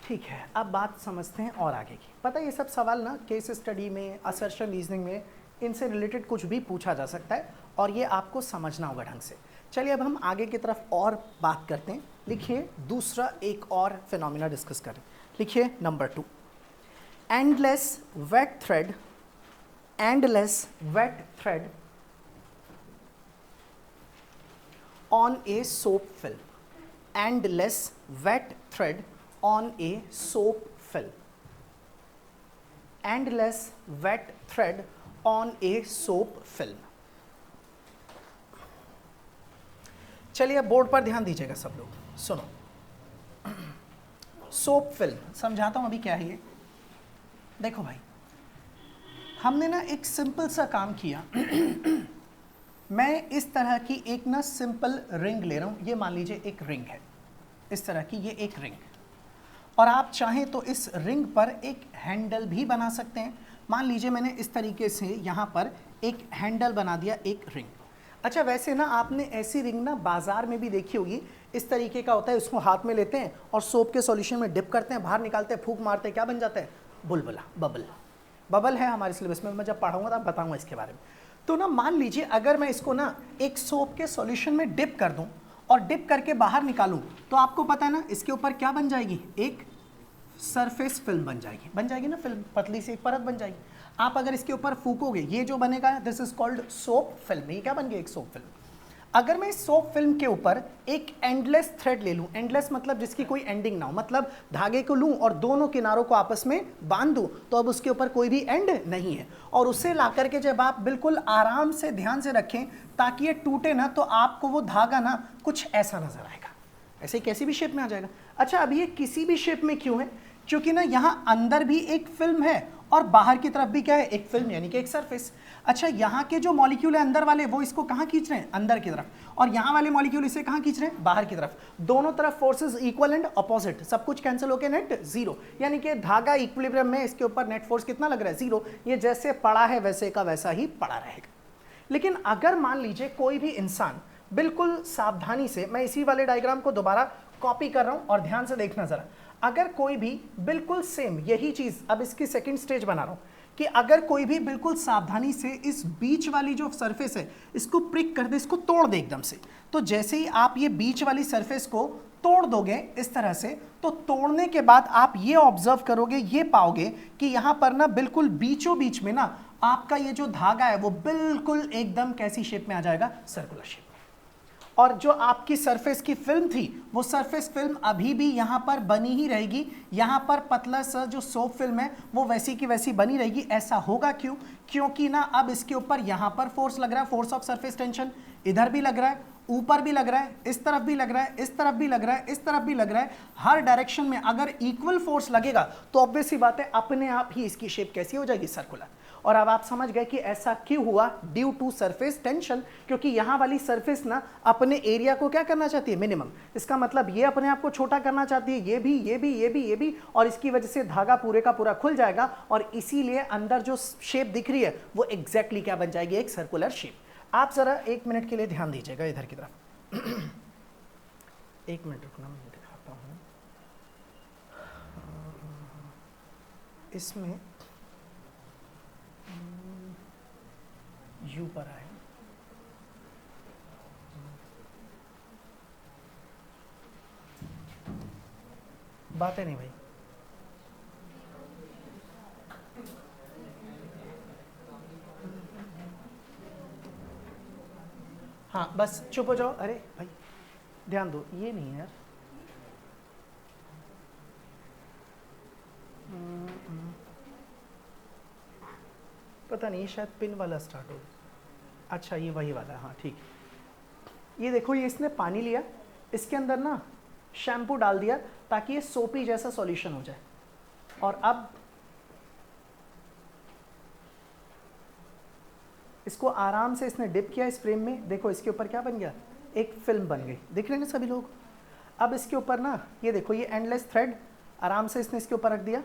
ठीक है, अब बात समझते हैं और आगे की। पता है ये सब सवाल ना केस स्टडी में, असर्शन रीजनिंग में, इनसे रिलेटेड कुछ भी पूछा जा सकता है और ये आपको समझना होगा ढंग से। चलिए अब हम आगे की तरफ और बात करते हैं। लिखिए दूसरा एक और फिनोमिना डिस्कस करें। लिखिए number 2, endless wet thread, endless wet thread on a soap film, endless wet thread on a soap film, endless wet thread on a soap film। चलिए बोर्ड पर ध्यान दीजिएगा सब लोग, सुनो। सोप फिल्म समझाता हूं अभी क्या है ये। देखो भाई, हमने ना एक सिंपल सा काम किया। मैं इस तरह की एक ना सिंपल रिंग ले रहा हूं, ये मान लीजिए एक रिंग है, इस तरह की ये एक रिंग, और आप चाहें तो इस रिंग पर एक हैंडल भी बना सकते हैं। मान लीजिए मैंने इस तरीके से यहाँ पर एक हैंडल बना दिया, एक रिंग। अच्छा वैसे ना आपने ऐसी रिंग ना बाजार में भी देखी होगी, इस तरीके का होता है, उसको हाथ में लेते हैं और सोप के सॉल्यूशन में डिप करते हैं, बाहर निकालते हैं, फूंक मारते हैं, क्या बन जाता है? बुलबुला, बबल। बबल है हमारे सिलेबस में, मैं जब पढ़ाऊंगा तब बताऊंगा इसके बारे में। तो ना मान लीजिए अगर मैं इसको ना एक सोप के सॉल्यूशन में डिप कर दूं और डिप करके बाहर निकालूं, तो आपको पता है ना इसके ऊपर क्या बन जाएगी? एक सरफेस फिल्म बन जाएगी ना, फिल्म पतली सी एक परत बन जाएगी। आप अगर इसके ऊपर फूकोगे, ये जो बनेगा this is called soap film. ये क्या बन गई? एक सोप फिल्म। अगर मैं इस सोप फिल्म के ऊपर एक एंडलेस थ्रेड ले लूं, एंडलेस मतलब जिसकी कोई एंडिंग ना हो, मतलब धागे को लूं और दोनों किनारों को आपस में बांध दूं, तो अब उसके ऊपर कोई भी एंड नहीं है, और उसे ला करके जब आप बिल्कुल आराम से ध्यान से रखें ताकि ये टूटे ना, तो आपको वो धागा ना कुछ ऐसा नजर आएगा, ऐसे कैसी भी शेप में आ जाएगा। अच्छा अब ये किसी भी शेप में क्यों है? क्योंकि ना यहाँ अंदर भी एक फिल्म है और बाहर की तरफ भी क्या है? एक फिल्म, यानी कि एक सरफेस। अच्छा यहाँ के जो मॉलिक्यूल है अंदर वाले, वो इसको कहाँ खींच रहे हैं? अंदर की तरफ। और यहाँ वाले मॉलिक्यूल इसे कहाँ खींच रहे हैं? बाहर की तरफ। दोनों तरफ फोर्सेस इक्वल एंड अपोजिट, सब कुछ कैंसिल होकर नेट जीरो, यानी कि धागा इक्विलिब्रियम में, इसके ऊपर नेट फोर्स कितना लग रहा है? जीरो। ये जैसे पड़ा है वैसे का वैसा ही पड़ा रहेगा। लेकिन अगर मान लीजिए कोई भी इंसान बिल्कुल सावधानी से, मैं इसी वाले डायग्राम को दोबारा कॉपी कर रहा हूं और ध्यान से देखना जरा, अगर कोई भी बिल्कुल सेम यही चीज, अब इसकी सेकंड स्टेज बना रहा हूं कि अगर कोई भी बिल्कुल सावधानी से इस बीच वाली जो सरफेस है इसको प्रिक कर दे, इसको तोड़ दे एकदम से, तो जैसे ही आप ये बीच वाली सरफेस को तोड़ दोगे इस तरह से, तो तोड़ने के बाद आप ये ऑब्जर्व करोगे, ये पाओगे कि यहां पर ना बिल्कुल बीचों बीच में ना आपका ये जो धागा है वो बिल्कुल एकदम कैसी शेप में आ जाएगा? Circular shape. और जो आपकी सरफेस की फिल्म थी, वो सरफेस फिल्म अभी भी यहां पर बनी ही रहेगी, यहां पर पतला सा जो सोप फिल्म है वो वैसी की वैसी बनी रहेगी। ऐसा होगा क्यों? क्योंकि ना अब इसके ऊपर यहां पर फोर्स लग रहा है, फोर्स ऑफ सरफेस टेंशन, इधर भी लग रहा है, ऊपर भी लग रहा है, इस तरफ भी लग रहा है, इस तरफ भी लग रहा है, इस तरफ भी लग रहा है। हर डायरेक्शन में अगर इक्वल फोर्स लगेगा तो ऑब्वियस सी बात है अपने आप ही इसकी शेप कैसी हो जाएगी? सर्कुलर। और अब आप समझ गए कि ऐसा क्यों हुआ? ड्यू टू सरफेस टेंशन, क्योंकि यहां वाली सरफेस ना अपने एरिया को क्या करना चाहती है? मिनिमम। इसका मतलब ये अपने आप को छोटा करना चाहती है, ये भी, ये भी, ये भी, ये भी, और इसकी वजह से धागा पूरे का पूरा खुल जाएगा और इसीलिए अंदर जो शेप दिख रही है वो एग्जैक्टली क्या बन जाएगी? एक सर्कुलर शेप। आप जरा एक मिनट के लिए ध्यान दीजिएगा इधर की तरफ। एक मिनट रुकना, मैं दिखाता हूं। इसमें यू पर आए, बातें नहीं भाई। हाँ बस चुप हो जाओ। अरे भाई ध्यान दो, ये नहीं है यार। पता नहीं शायद पिन वाला स्टार्ट हो। अच्छा ये वही वाला, हाँ ठीक। ये देखो, ये इसने पानी लिया, इसके अंदर ना शैम्पू डाल दिया ताकि ये सोपी जैसा सॉल्यूशन हो जाए, और अब इसको आराम से इसने डिप किया इस फ्रेम में। देखो इसके ऊपर क्या बन गया? एक फिल्म बन गई। देख रहे हैं ना सभी लोग? अब इसके ऊपर ना ये देखो, ये एंडलेस थ्रेड आराम से इसने इसके ऊपर रख दिया।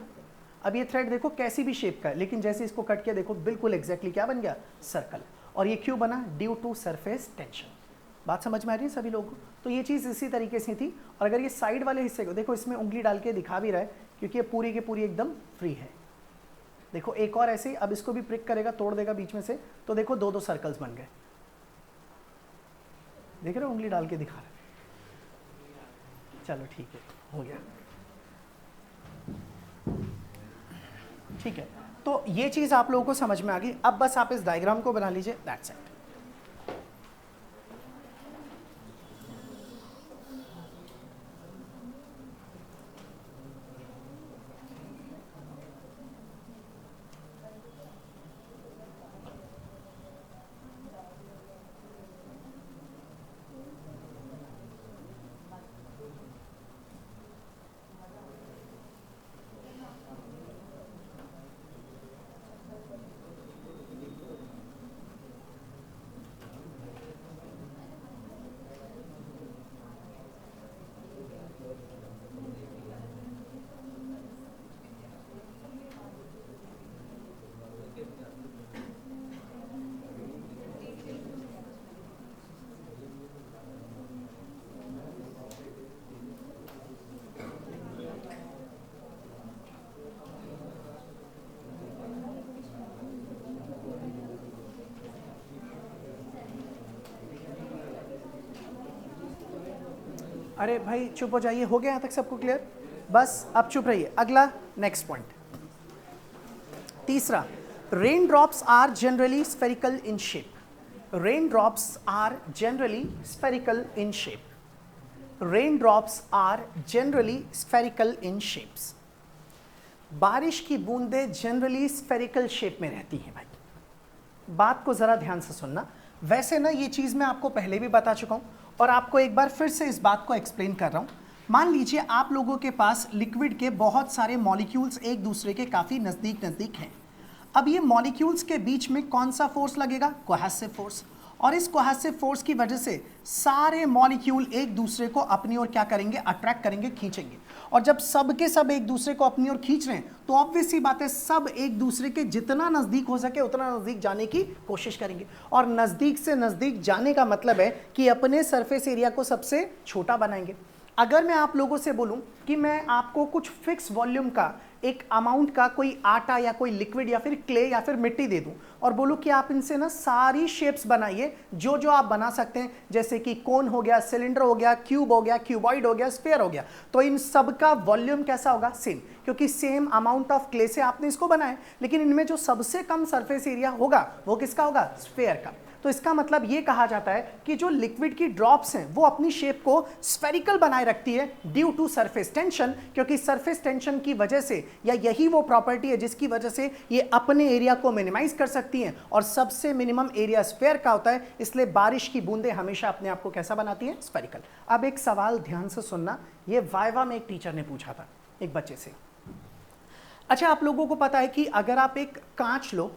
अब ये थ्रेड देखो कैसी भी शेप का है, लेकिन जैसे इसको कट किया देखो बिल्कुल एग्जैक्टली क्या बन गया? सर्कल। और ये क्यों बना? Due to surface tension. बात समझ में आ रही है सभी लोगों को? तो ये चीज़ इसी तरीके से थी। और अगर ये साइड वाले हिस्से को देखो, इसमें उंगली डाल के दिखा भी रहा है क्योंकि ये पूरी की पूरी एकदम फ्री है। देखो एक और ऐसे ही, अब इसको भी प्रिक करेगा, तोड़ देगा बीच में से, तो देखो दो दो सर्कल्स बन गए। देख रहे हो, उंगली डाल के दिखा रहा है। चलो ठीक है, हो गया। ठीक है, तो ये चीज़ आप लोगों को समझ में आ गई। अब बस आप इस डायग्राम को बना लीजिए, दैट्स इट। अरे भाई चुप हो जाइए, हो गया यहाँ तक सबको क्लियर? बस अब चुप रहिए। अगला नेक्स्ट पॉइंट, तीसरा, rain drops are generally spherical in shape. Rain drops are generally spherical in shape. Rain drops are generally spherical in shapes. बारिश की बूंदें जनरली स्फेरिकल शेप में रहती हैं। भाई बात को जरा ध्यान से सुनना। वैसे ना ये चीज़ मैं आपको पहले भी बता चुका हूँ और आपको एक बार फिर से इस बात को एक्सप्लेन कर रहा हूँ। मान लीजिए आप लोगों के पास लिक्विड के बहुत सारे मॉलिक्यूल्स एक दूसरे के काफ़ी नज़दीक नज़दीक हैं। अब ये मॉलिक्यूल्स के बीच में कौन सा फोर्स लगेगा? Cohesive force. और इस कोहेसिव फोर्स की वजह से सारे मॉलिक्यूल एक दूसरे को अपनी ओर क्या करेंगे? अट्रैक्ट करेंगे, खींचेंगे। और जब सब के सब एक दूसरे को अपनी ओर खींच रहे हैं तो ऑब्वियस सी बात है, सब एक दूसरे के जितना नज़दीक हो सके उतना नज़दीक जाने की कोशिश करेंगे। और नज़दीक से नज़दीक जाने का मतलब है कि अपने सरफेस एरिया को सबसे छोटा बनाएंगे। अगर मैं आप लोगों से बोलूं कि मैं आपको कुछ फिक्स वॉल्यूम का एक अमाउंट का कोई आटा या कोई लिक्विड या फिर क्ले या फिर मिट्टी दे दूं और बोलूं कि आप इनसे ना सारी शेप्स बनाइए जो जो आप बना सकते हैं, जैसे कि कोन हो गया, सिलेंडर हो गया, क्यूब हो गया, क्यूबॉइड हो गया, स्फीयर हो गया, तो इन सब का वॉल्यूम कैसा होगा? सेम, क्योंकि सेम अमाउंट ऑफ क्ले से आपने इसको बनाया। लेकिन इनमें जो सबसे कम सरफेस एरिया होगा वो किसका होगा? स्फीयर का। तो इसका मतलब ये कहा जाता है कि जो लिक्विड की ड्रॉप्स हैं वो अपनी शेप को स्फेरिकल बनाए रखती है ड्यू टू सरफेस टेंशन, क्योंकि सरफेस टेंशन की वजह से, या यही वो प्रॉपर्टी है जिसकी वजह से ये अपने एरिया को मिनिमाइज कर सकती हैं और सबसे मिनिमम एरिया स्फीयर का होता है। इसलिए बारिश की बूंदें हमेशा अपने आप को कैसा बनाती हैं? स्फेरिकल। अब एक सवाल ध्यान से सुनना, ये वाइवा में एक टीचर ने पूछा था एक बच्चे से। अच्छा, आप लोगों को पता है कि अगर आप एक कांच लो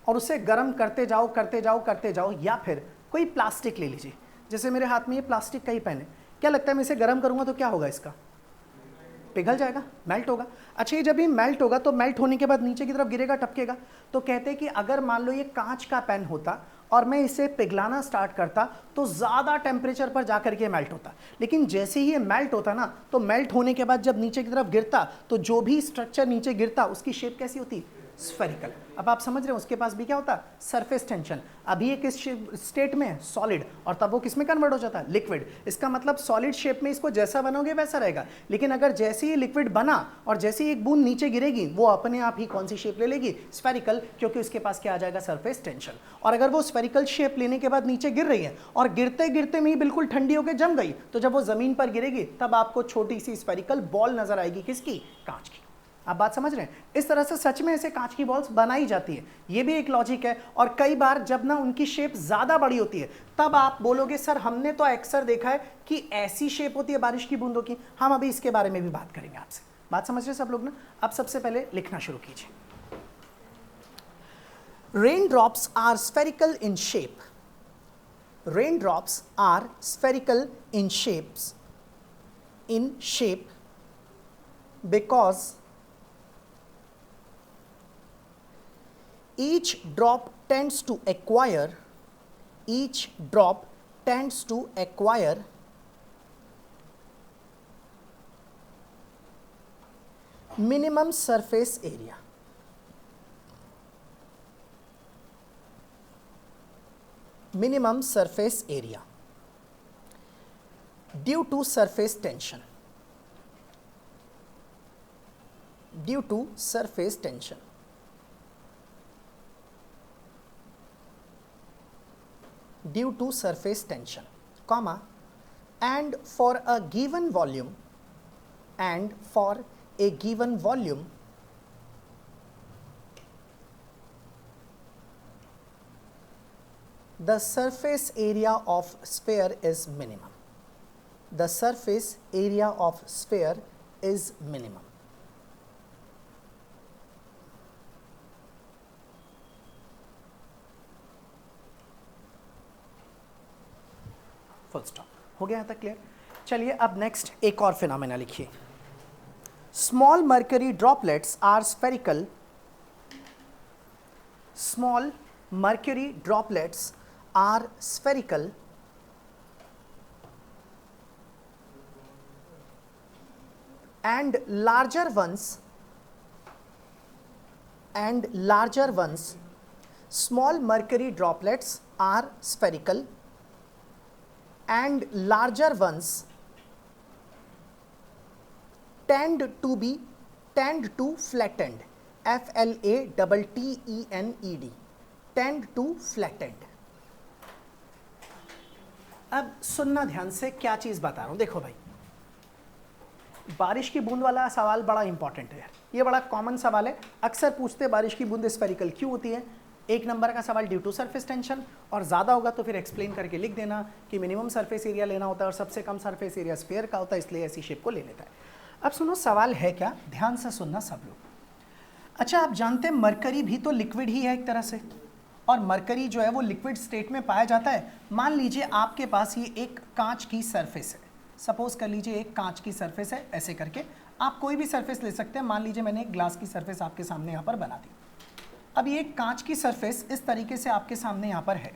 और उसे गर्म करते जाओ करते जाओ करते जाओ, या फिर कोई प्लास्टिक ले लीजिए, जैसे मेरे हाथ में ये प्लास्टिक का ही पेन है, क्या लगता है मैं इसे गर्म करूंगा तो क्या होगा? इसका पिघल जाएगा, मेल्ट होगा। अच्छा, ये जब ये मेल्ट होगा तो मेल्ट होने के बाद नीचे की तरफ गिरेगा, टपकेगा। तो कहते हैं कि अगर मान लो ये कांच का पेन होता और मैं इसे पिघलाना स्टार्ट करता तो ज़्यादा टेम्परेचर पर जाकर के मेल्ट होता। लेकिन जैसे ही ये मेल्ट होता ना, तो मेल्ट होने के बाद जब नीचे की तरफ गिरता तो जो भी स्ट्रक्चर नीचे गिरता उसकी शेप कैसी होती? स्फेरिकल। अब आप समझ रहे हो उसके पास भी क्या होता? Surface tension. अभी ये किस स्टेट में है? सॉलिड। और तब वो किस में कन्वर्ट हो जाता है? लिक्विड। इसका मतलब सॉलिड शेप में इसको जैसा बनाओगे वैसा रहेगा। लेकिन अगर जैसे ही लिक्विड बना और जैसे ही एक बूंद नीचे गिरेगी, वो अपने आप ही कौन सी शेप ले लेगी? स्फेरिकल, क्योंकि उसके पास क्या आ जाएगा? Surface tension. और अगर वो स्फेरिकल शेप लेने के बाद नीचे गिर रही है और गिरते गिरते में ही बिल्कुल ठंडी होकर जम गई, तो जब वो जमीन पर गिरेगी तब आपको छोटी सी स्फेरिकल बॉल नजर आएगी। किसकी? कांच की। आप बात समझ रहे हैं? इस तरह से सच में ऐसे कांच की बॉल्स बनाई जाती है, ये भी एक लॉजिक है। और कई बार जब ना उनकी शेप ज्यादा बड़ी होती है तब आप बोलोगे सर हमने तो अक्सर देखा है कि ऐसी शेप होती है बारिश की बूंदों की। हम अभी इसके बारे में भी बात करेंगे आपसे। बात समझ रहे सब लोग ना? अब सबसे पहले लिखना शुरू कीजिए। Rain drops are spherical in shape. Rain drops are spherical in shape because each drop tends to acquire tends to acquire minimum surface area. Minimum surface area due to surface tension. Due to surface tension. Due to surface tension, comma, and for a given volume, and for a given volume, the surface area of sphere is minimum. The surface area of sphere is minimum. Full stop. हो गया यहाँ तक clear? चलिए अब next एक और phenomena लिखिए। Small mercury droplets are spherical. Small mercury droplets are spherical and larger ones, small mercury droplets are spherical and larger ones tend to flattened, FLATTENED, tend to flattened। अब सुनना ध्यान से, क्या चीज बता रहा हूं, देखो भाई, बारिश की बूंद वाला सवाल बड़ा इंपॉर्टेंट है यार, ये बड़ा कॉमन सवाल है, अक्सर पूछते हैं बारिश की बूंद स्फेरिकल क्यों होती है। एक नंबर का सवाल ड्यू टू सरफेस टेंशन, और ज़्यादा होगा तो फिर एक्सप्लेन करके लिख देना कि मिनिमम सरफेस एरिया लेना होता है और सबसे कम सरफेस एरिया स्फीयर का होता है, इसलिए ऐसी शेप को ले लेता है। अब सुनो सवाल है क्या, ध्यान से सुनना सब लोग। अच्छा, आप जानते हैं मरकरी भी तो लिक्विड ही है एक तरह से, और मरकरी जो है वो लिक्विड स्टेट में पाया जाता है। मान लीजिए आपके पास ये एक कांच की सरफेस है, सपोज कर लीजिए एक कांच की सरफेस है, ऐसे करके आप कोई भी सरफेस ले सकते हैं। मान लीजिए मैंने एक ग्लास की सरफेस आपके सामने यहाँ पर बना दी। अब ये कांच की सरफेस इस तरीके से आपके सामने यहाँ पर है।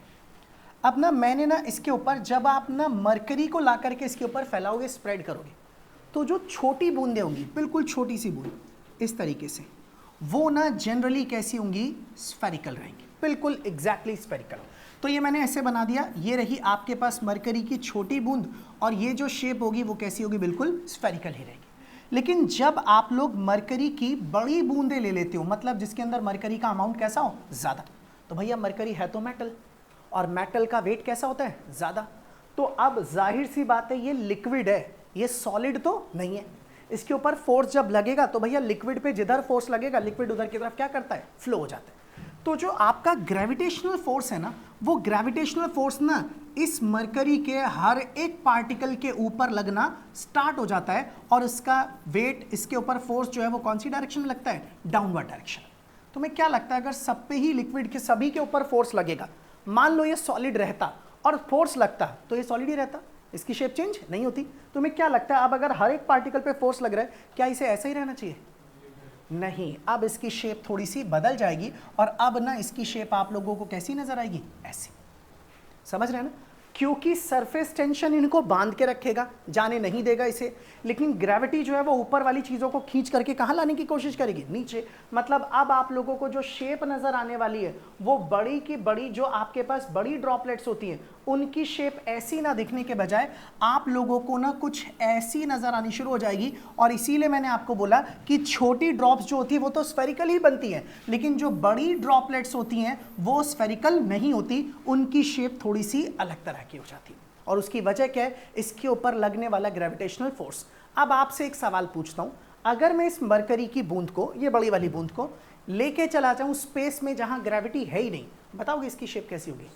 अब ना मैंने ना इसके ऊपर, जब आप ना मरकरी को ला करके इसके ऊपर फैलाओगे, स्प्रेड करोगे, तो जो छोटी बूंदें होंगी, बिल्कुल छोटी सी बूंद इस तरीके से, वो ना जनरली कैसी होंगी, स्फेरिकल रहेंगी, बिल्कुल एग्जैक्टली स्फेरिकल। तो ये मैंने ऐसे बना दिया, ये रही आपके पास मरकरी की छोटी बूंद, और ये जो शेप होगी वो कैसी होगी, बिल्कुल स्फेरिकल ही रहेगी। लेकिन जब आप लोग मरकरी की बड़ी बूंदें ले लेते हो, मतलब जिसके अंदर मरकरी का अमाउंट कैसा हो, ज़्यादा, तो भैया मरकरी है तो मेटल, और मेटल का वेट कैसा होता है, ज़्यादा, तो अब जाहिर सी बात है ये लिक्विड है, ये सॉलिड तो नहीं है। इसके ऊपर फोर्स जब लगेगा तो भैया लिक्विड पे जिधर फोर्स लगेगा लिक्विड उधर की तरफ क्या करता है, फ्लो हो जाता है। तो जो आपका ग्रेविटेशनल फोर्स है ना, वो ग्रेविटेशनल फोर्स ना इस मरकरी के हर एक पार्टिकल के ऊपर लगना स्टार्ट हो जाता है, और इसका वेट, इसके ऊपर फोर्स जो है वो कौन सी डायरेक्शन में लगता है, डाउनवर्ड डायरेक्शन। तुम्हें क्या लगता है अगर सब पे ही लिक्विड के सभी के ऊपर फोर्स लगेगा, मान लो ये सॉलिड रहता और फोर्स लगता, तो ये सॉलिड ही रहता, इसकी शेप चेंज नहीं होती। तुम्हें क्या लगता है अब अगर हर एक पार्टिकल पे फोर्स लग रहा है, क्या इसे ऐसा ही रहना चाहिए, नहीं, अब इसकी शेप थोड़ी सी बदल जाएगी, और अब ना इसकी शेप आप लोगों को कैसी नजर आएगी, ऐसी। समझ रहे हैं ना, क्योंकि सरफेस टेंशन इनको बांध के रखेगा, जाने नहीं देगा इसे, लेकिन ग्रेविटी जो है वो ऊपर वाली चीज़ों को खींच करके कहाँ लाने की कोशिश करेगी, नीचे। मतलब अब आप लोगों को जो शेप नज़र आने वाली है वो बड़ी की बड़ी, जो आपके पास बड़ी ड्रॉपलेट्स होती हैं उनकी शेप ऐसी ना दिखने के बजाय आप लोगों को ना कुछ ऐसी नज़र आनी शुरू हो जाएगी। और इसीलिए मैंने आपको बोला कि छोटी ड्रॉप्स जो होती है वो तो स्फेरिकल ही बनती हैं, लेकिन जो बड़ी ड्रॉपलेट्स होती हैं वो स्फेरिकल नहीं होती, उनकी शेप थोड़ी सी अलग तरह की हो जाती है। और उसकी वजह क्या है, इसके ऊपर लगने वाला ग्रेविटेशनल फोर्स। अब आपसे एक सवाल पूछता हूं, अगर मैं इस मरकरी की बूंद को, ये बड़ी वाली बूंद को लेके चला जाऊं स्पेस में जहां ग्रेविटी है ही नहीं, बताओगे इसकी शेप कैसी होगी,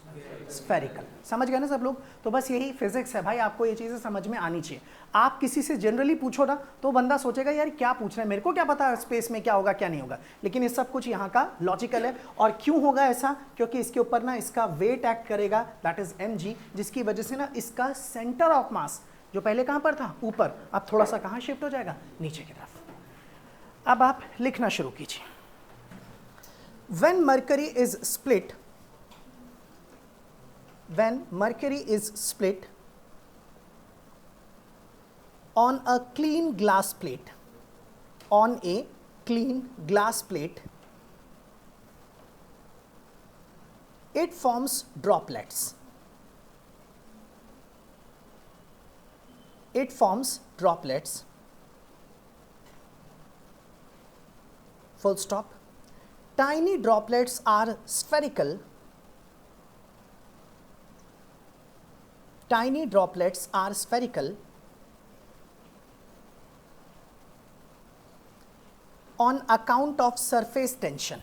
स्फेरिकल। समझ गए ना सब लोग? तो बस यही फिजिक्स है भाई, आपको ये चीजें समझ में आनी चाहिए। आप किसी से जनरली पूछो ना तो बंदा सोचेगा यार क्या पूछ रहे हैं, मेरे को क्या पता स्पेस में क्या होगा क्या नहीं होगा, लेकिन ये सब कुछ यहाँ का लॉजिकल है। और क्यों होगा ऐसा, क्योंकि इसके ऊपर ना इसका वेट एक्ट करेगा, दैट इज mg, जिसकी वजह से ना इसका सेंटर ऑफ मास जो पहले कहाँ पर था, ऊपर, अब थोड़ा सा कहाँ शिफ्ट हो जाएगा, नीचे की तरफ। अब आप लिखना शुरू कीजिए। When mercury is split, when mercury is split on a clean glass plate, on a clean glass plate, it forms droplets. It forms droplets. Full stop. Tiny droplets are spherical. Tiny droplets are spherical on account of surface tension.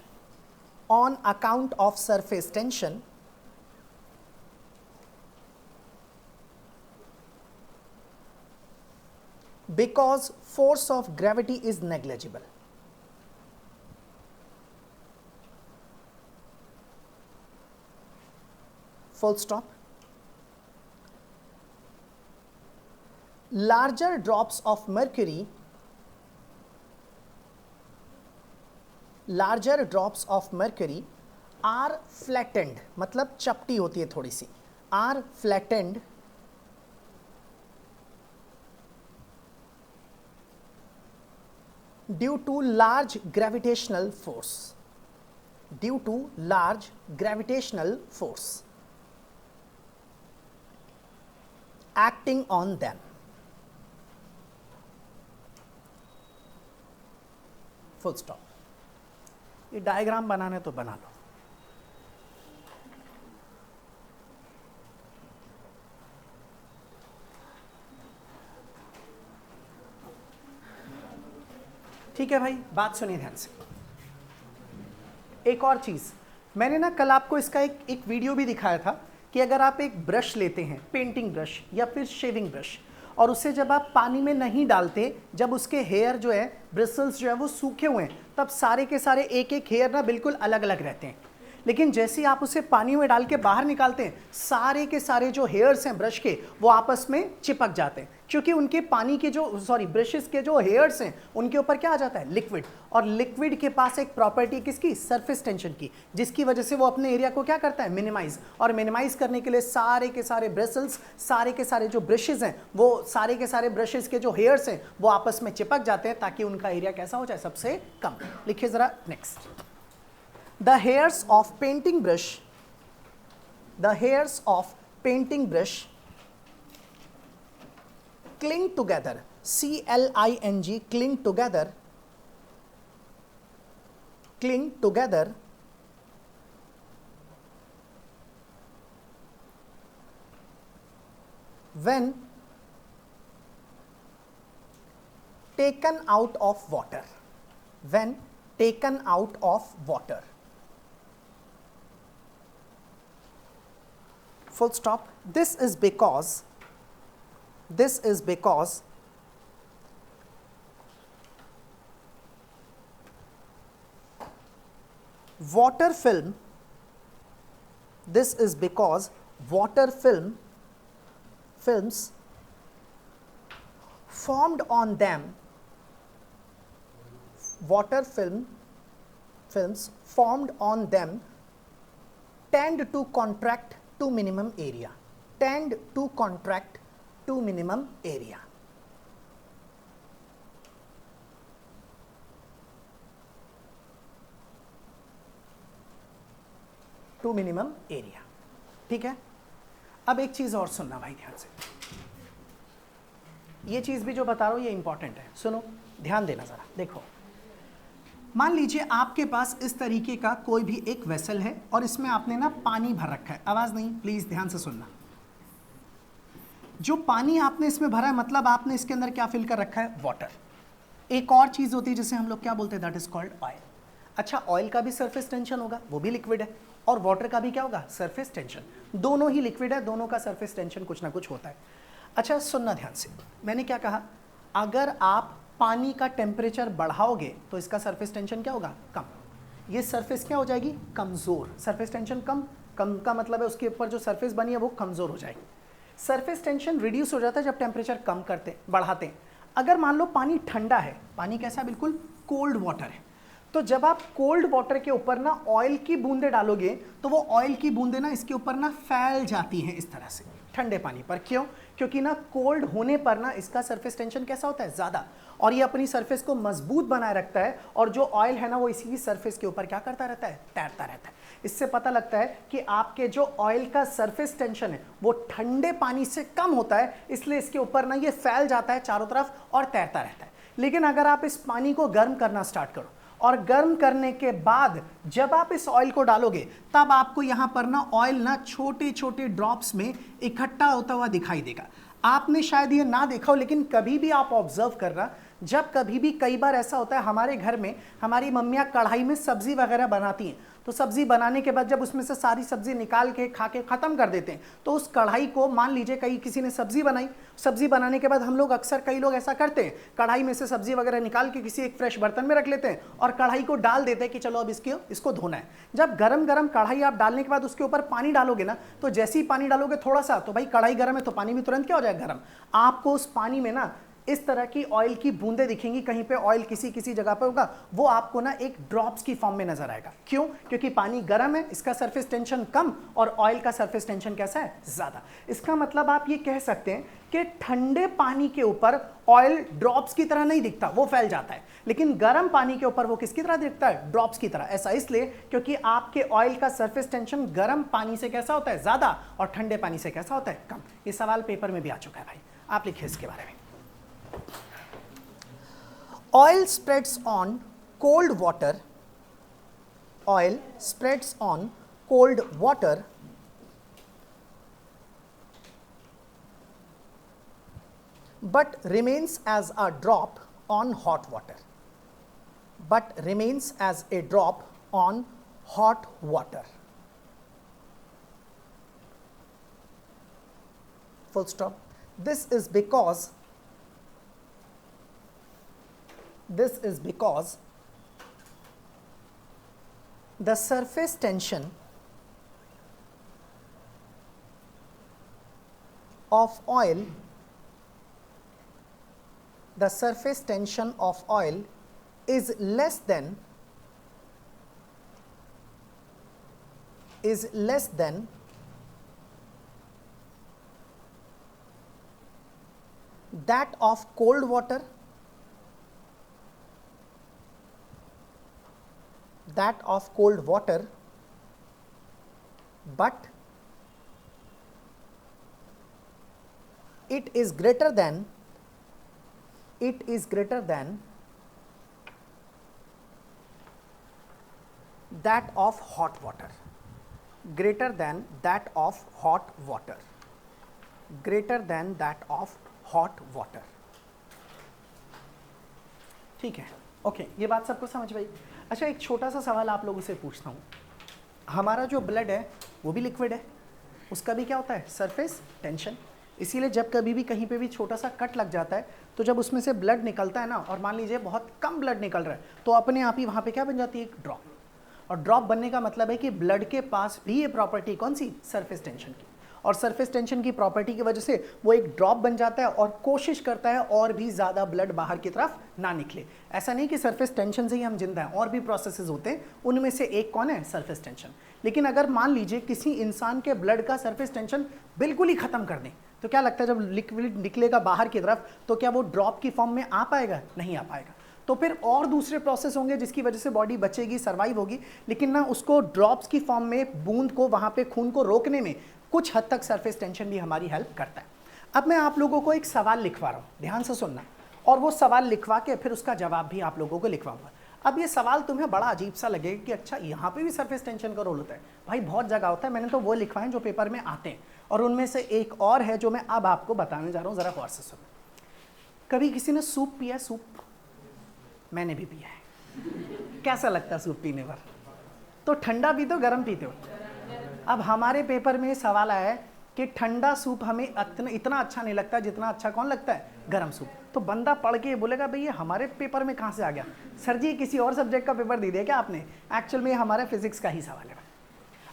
On account of surface tension, because force of gravity is negligible. Full stop. Larger drops of mercury, larger drops of mercury are flattened, मतलब चपटी होती है थोड़ी सी, are flattened due to large gravitational force. Due to large gravitational force acting on them. Full stop. ये diagram बनाने तो बना लो. ठीक है भाई, बात सुनिए ध्यान से. एक और चीज मैंने ना कल आपको इसका एक वीडियो भी दिखाया था कि अगर आप एक ब्रश लेते हैं, पेंटिंग ब्रश या फिर शेविंग ब्रश, और उसे जब आप पानी में नहीं डालते, जब उसके हेयर जो है, ब्रिसल्स जो है वो सूखे हुए हैं, तब सारे के सारे एक एक हेयर ना बिल्कुल अलग अलग रहते हैं. लेकिन जैसे ही आप उसे पानी में डाल के बाहर निकालते हैं, सारे के सारे जो हेयर्स हैं ब्रश के, वो आपस में चिपक जाते हैं, क्योंकि उनके पानी के जो ब्रशेस के जो हेयर्स हैं उनके ऊपर क्या आ जाता है, लिक्विड. और लिक्विड के पास एक प्रॉपर्टी किसकी, सरफेस टेंशन की, जिसकी वजह से वो अपने एरिया को क्या करता है, मिनिमाइज. और मिनिमाइज करने के लिए सारे के सारे ब्रिसल्स, सारे के सारे जो ब्रशेस हैं, वो सारे के सारे ब्रशेस के जो हेयर्स हैं वो आपस में चिपक जाते हैं, ताकि उनका एरिया कैसा हो जाए, सबसे कम. लिखिए जरा next. The hairs of painting brush, the hairs of painting brush cling together, C-L-I-N-G, cling together, cling together when taken out of water, when taken out of water. Full stop. This is because water film, this is because water films formed on them, water films formed on them tend to contract to minimum area, tend to contract to minimum area. To minimum area. ठीक है. अब एक चीज और सुनना भाई ध्यान से, ये चीज भी जो बता रहा हूं ये इंपॉर्टेंट है, सुनो ध्यान देना जरा. देखो, मान लीजिए आपके पास इस तरीके का कोई भी एक वेसल है और इसमें आपने ना पानी भर रखा है. आवाज नहीं, प्लीज ध्यान से सुनना. जो पानी आपने इसमें भरा है, मतलब आपने इसके अंदर क्या फिल कर रखा है, वाटर. एक और चीज होती है जिसे हम लोग क्या बोलते हैं, दैट इज कॉल्ड ऑयल. अच्छा, ऑयल का भी सरफेस टेंशन होगा, वो भी लिक्विड है, और वाटर का भी क्या होगा, सरफेस टेंशन. दोनों ही लिक्विड है, दोनों का सरफेस टेंशन कुछ ना कुछ होता है. अच्छा सुनना ध्यान से, मैंने क्या कहा, अगर आप पानी का टेम्परेचर बढ़ाओगे तो इसका सरफेस टेंशन क्या होगा, कम. ये सरफेस क्या हो जाएगी, कमजोर. सरफेस टेंशन कम का मतलब है उसके ऊपर जो सरफेस बनी है वो कमजोर हो जाएगी. सरफेस टेंशन रिड्यूस हो जाता है जब टेम्परेचर कम बढ़ाते हैं. अगर मान लो पानी ठंडा है, पानी कैसा, बिल्कुल कोल्ड वाटर है, तो जब आप कोल्ड वाटर के ऊपर ना ऑयल की बूंदे डालोगे तो वो ऑयल की बूंदे ना इसके ऊपर ना फैल जाती हैं इस तरह से ठंडे पानी पर। क्यों? क्योंकि ना कोल्ड होने पर ना इसका सरफेस टेंशन कैसा होता है? ज़्यादा, और ये अपनी सरफेस को मजबूत बनाए रखता है, और जो ऑयल है ना वो इसी सरफेस के ऊपर क्या करता रहता है? तैरता रहता है। इससे पता लगता है कि आपके जो ऑयल का सरफेस टेंशन है वो ठंडे पानी से कम होता है, इसलिए इसके ऊपर ना ये फैल जाता है चारों तरफ और तैरता रहता है। लेकिन अगर आप इस पानी को गर्म करना स्टार्ट करो और गर्म करने के बाद जब आप इस ऑयल को डालोगे तब आपको यहां पर ना ऑयल ना छोटे छोटे ड्रॉप्स में इकट्ठा होता हुआ दिखाई देगा। आपने शायद ये ना देखा हो, लेकिन कभी भी आप ऑब्जर्व करना, जब कभी भी कई बार ऐसा होता है हमारे घर में हमारी मम्मियाँ कढ़ाई में सब्जी वगैरह बनाती हैं, तो सब्जी बनाने के बाद जब उसमें से सारी सब्जी निकाल के खा के ख़त्म कर देते हैं, तो उस कढ़ाई को मान लीजिए किसी ने सब्जी बनाई, सब्जी बनाने के बाद हम लोग अक्सर कई लोग ऐसा करते हैं, कढ़ाई में से सब्जी वगैरह निकाल के किसी एक फ्रेश बर्तन में रख लेते हैं और कढ़ाई को डाल देते हैं कि चलो अब इसको धोना है। जब गरम गरम कढ़ाई आप डालने के बाद उसके ऊपर पानी डालोगे ना, तो जैसे ही पानी डालोगे थोड़ा सा, तो भाई कढ़ाई गर्म है तो पानी भी तुरंत क्या हो जाएगा? गर्म। आपको उस पानी में ना इस तरह की ऑयल की बूंदें दिखेंगी, कहीं पे ऑयल किसी जगह पे होगा, वो आपको ना एक ड्रॉप्स की फॉर्म में नजर आएगा। क्यों? क्योंकि पानी गर्म है, इसका सरफेस टेंशन कम और ऑयल का सरफेस टेंशन कैसा है? ज्यादा। इसका मतलब आप ये कह सकते हैं कि ठंडे पानी के ऊपर ऑयल ड्रॉप्स की तरह नहीं दिखता, वो फैल जाता है, लेकिन गर्म पानी के ऊपर वो किसकी तरह दिखता है? ड्रॉप्स की तरह। ऐसा इसलिए क्योंकि आपके ऑयल का सरफेस टेंशन गर्म पानी से कैसा होता है? ज्यादा, और ठंडे पानी से कैसा होता है? कम। ये सवाल पेपर में भी आ चुका है भाई, आप लिखिए इसके बारे में। Oil spreads on cold water. Oil spreads on cold water but remains as a drop on hot water. But remains as a drop on hot water. Full stop. This is because the surface tension of oil is less than that of cold water, but it is greater than that of hot water. Greater than that of hot water. Greater than that of hot water. ठीक है, okay, ये बात सबको समझ में आई। अच्छा, एक छोटा सा सवाल आप लोगों से पूछता हूँ। हमारा जो ब्लड है वो भी लिक्विड है, उसका भी क्या होता है? Surface tension. इसीलिए जब कभी भी कहीं पे भी छोटा सा कट लग जाता है तो जब उसमें से ब्लड निकलता है ना, और मान लीजिए बहुत कम ब्लड निकल रहा है, तो अपने आप ही वहाँ पे क्या बन जाती है? एक ड्रॉप। और ड्रॉप बनने का मतलब है कि ब्लड के पास भी ये प्रॉपर्टी कौन सी? सरफेस टेंशन की। और सरफेस टेंशन की प्रॉपर्टी की वजह से वो एक ड्रॉप बन जाता है और कोशिश करता है और भी ज़्यादा ब्लड बाहर की तरफ ना निकले। ऐसा नहीं कि सरफेस टेंशन से ही हम जिंदा हैं, और भी प्रोसेसेस होते हैं, उनमें से एक कौन है? Surface tension. लेकिन अगर मान लीजिए किसी इंसान के ब्लड का सरफेस टेंशन बिल्कुल ही ख़त्म कर दें, तो क्या लगता है जब लिक्विड निकलेगा बाहर की तरफ तो क्या वो ड्रॉप की फॉर्म में आ पाएगा? नहीं आ पाएगा। तो फिर और दूसरे प्रोसेस होंगे जिसकी वजह से बॉडी बचेगी, सर्वाइव होगी, लेकिन ना उसको ड्रॉप्स की फॉर्म में बूंद को वहाँ पे खून को रोकने में कुछ हद तक सरफेस टेंशन भी हमारी हेल्प करता है। अब मैं आप लोगों को एक सवाल लिखवा रहा हूँ, ध्यान से सुनना, और वो सवाल लिखवा के फिर उसका जवाब भी आप लोगों को लिखवाऊंगा। अब ये सवाल तुम्हें बड़ा अजीब सा लगेगा कि अच्छा यहाँ पे भी सरफेस टेंशन का रोल होता है। भाई बहुत जगह होता है, मैंने तो वो लिखवाए जो पेपर में आते हैं, और उनमें से एक और है जो मैं अब आपको बताने जा रहा हूँ, ज़रा गौर से सुनो। कभी किसी ने सूप पिया? सूप मैंने भी पिया है। कैसा लगता है सूप पीने पर? तो ठंडा पीते हो गर्म पीते हो? अब हमारे पेपर में सवाल आया है कि ठंडा सूप हमें इतना अच्छा नहीं लगता जितना अच्छा कौन लगता है? गर्म सूप। तो बंदा पढ़ के बोलेगा भाई ये हमारे पेपर में कहाँ से आ गया? सर जी किसी और सब्जेक्ट का पेपर दे दिया क्या आपने? एक्चुअल में हमारे फिजिक्स का ही सवाल है।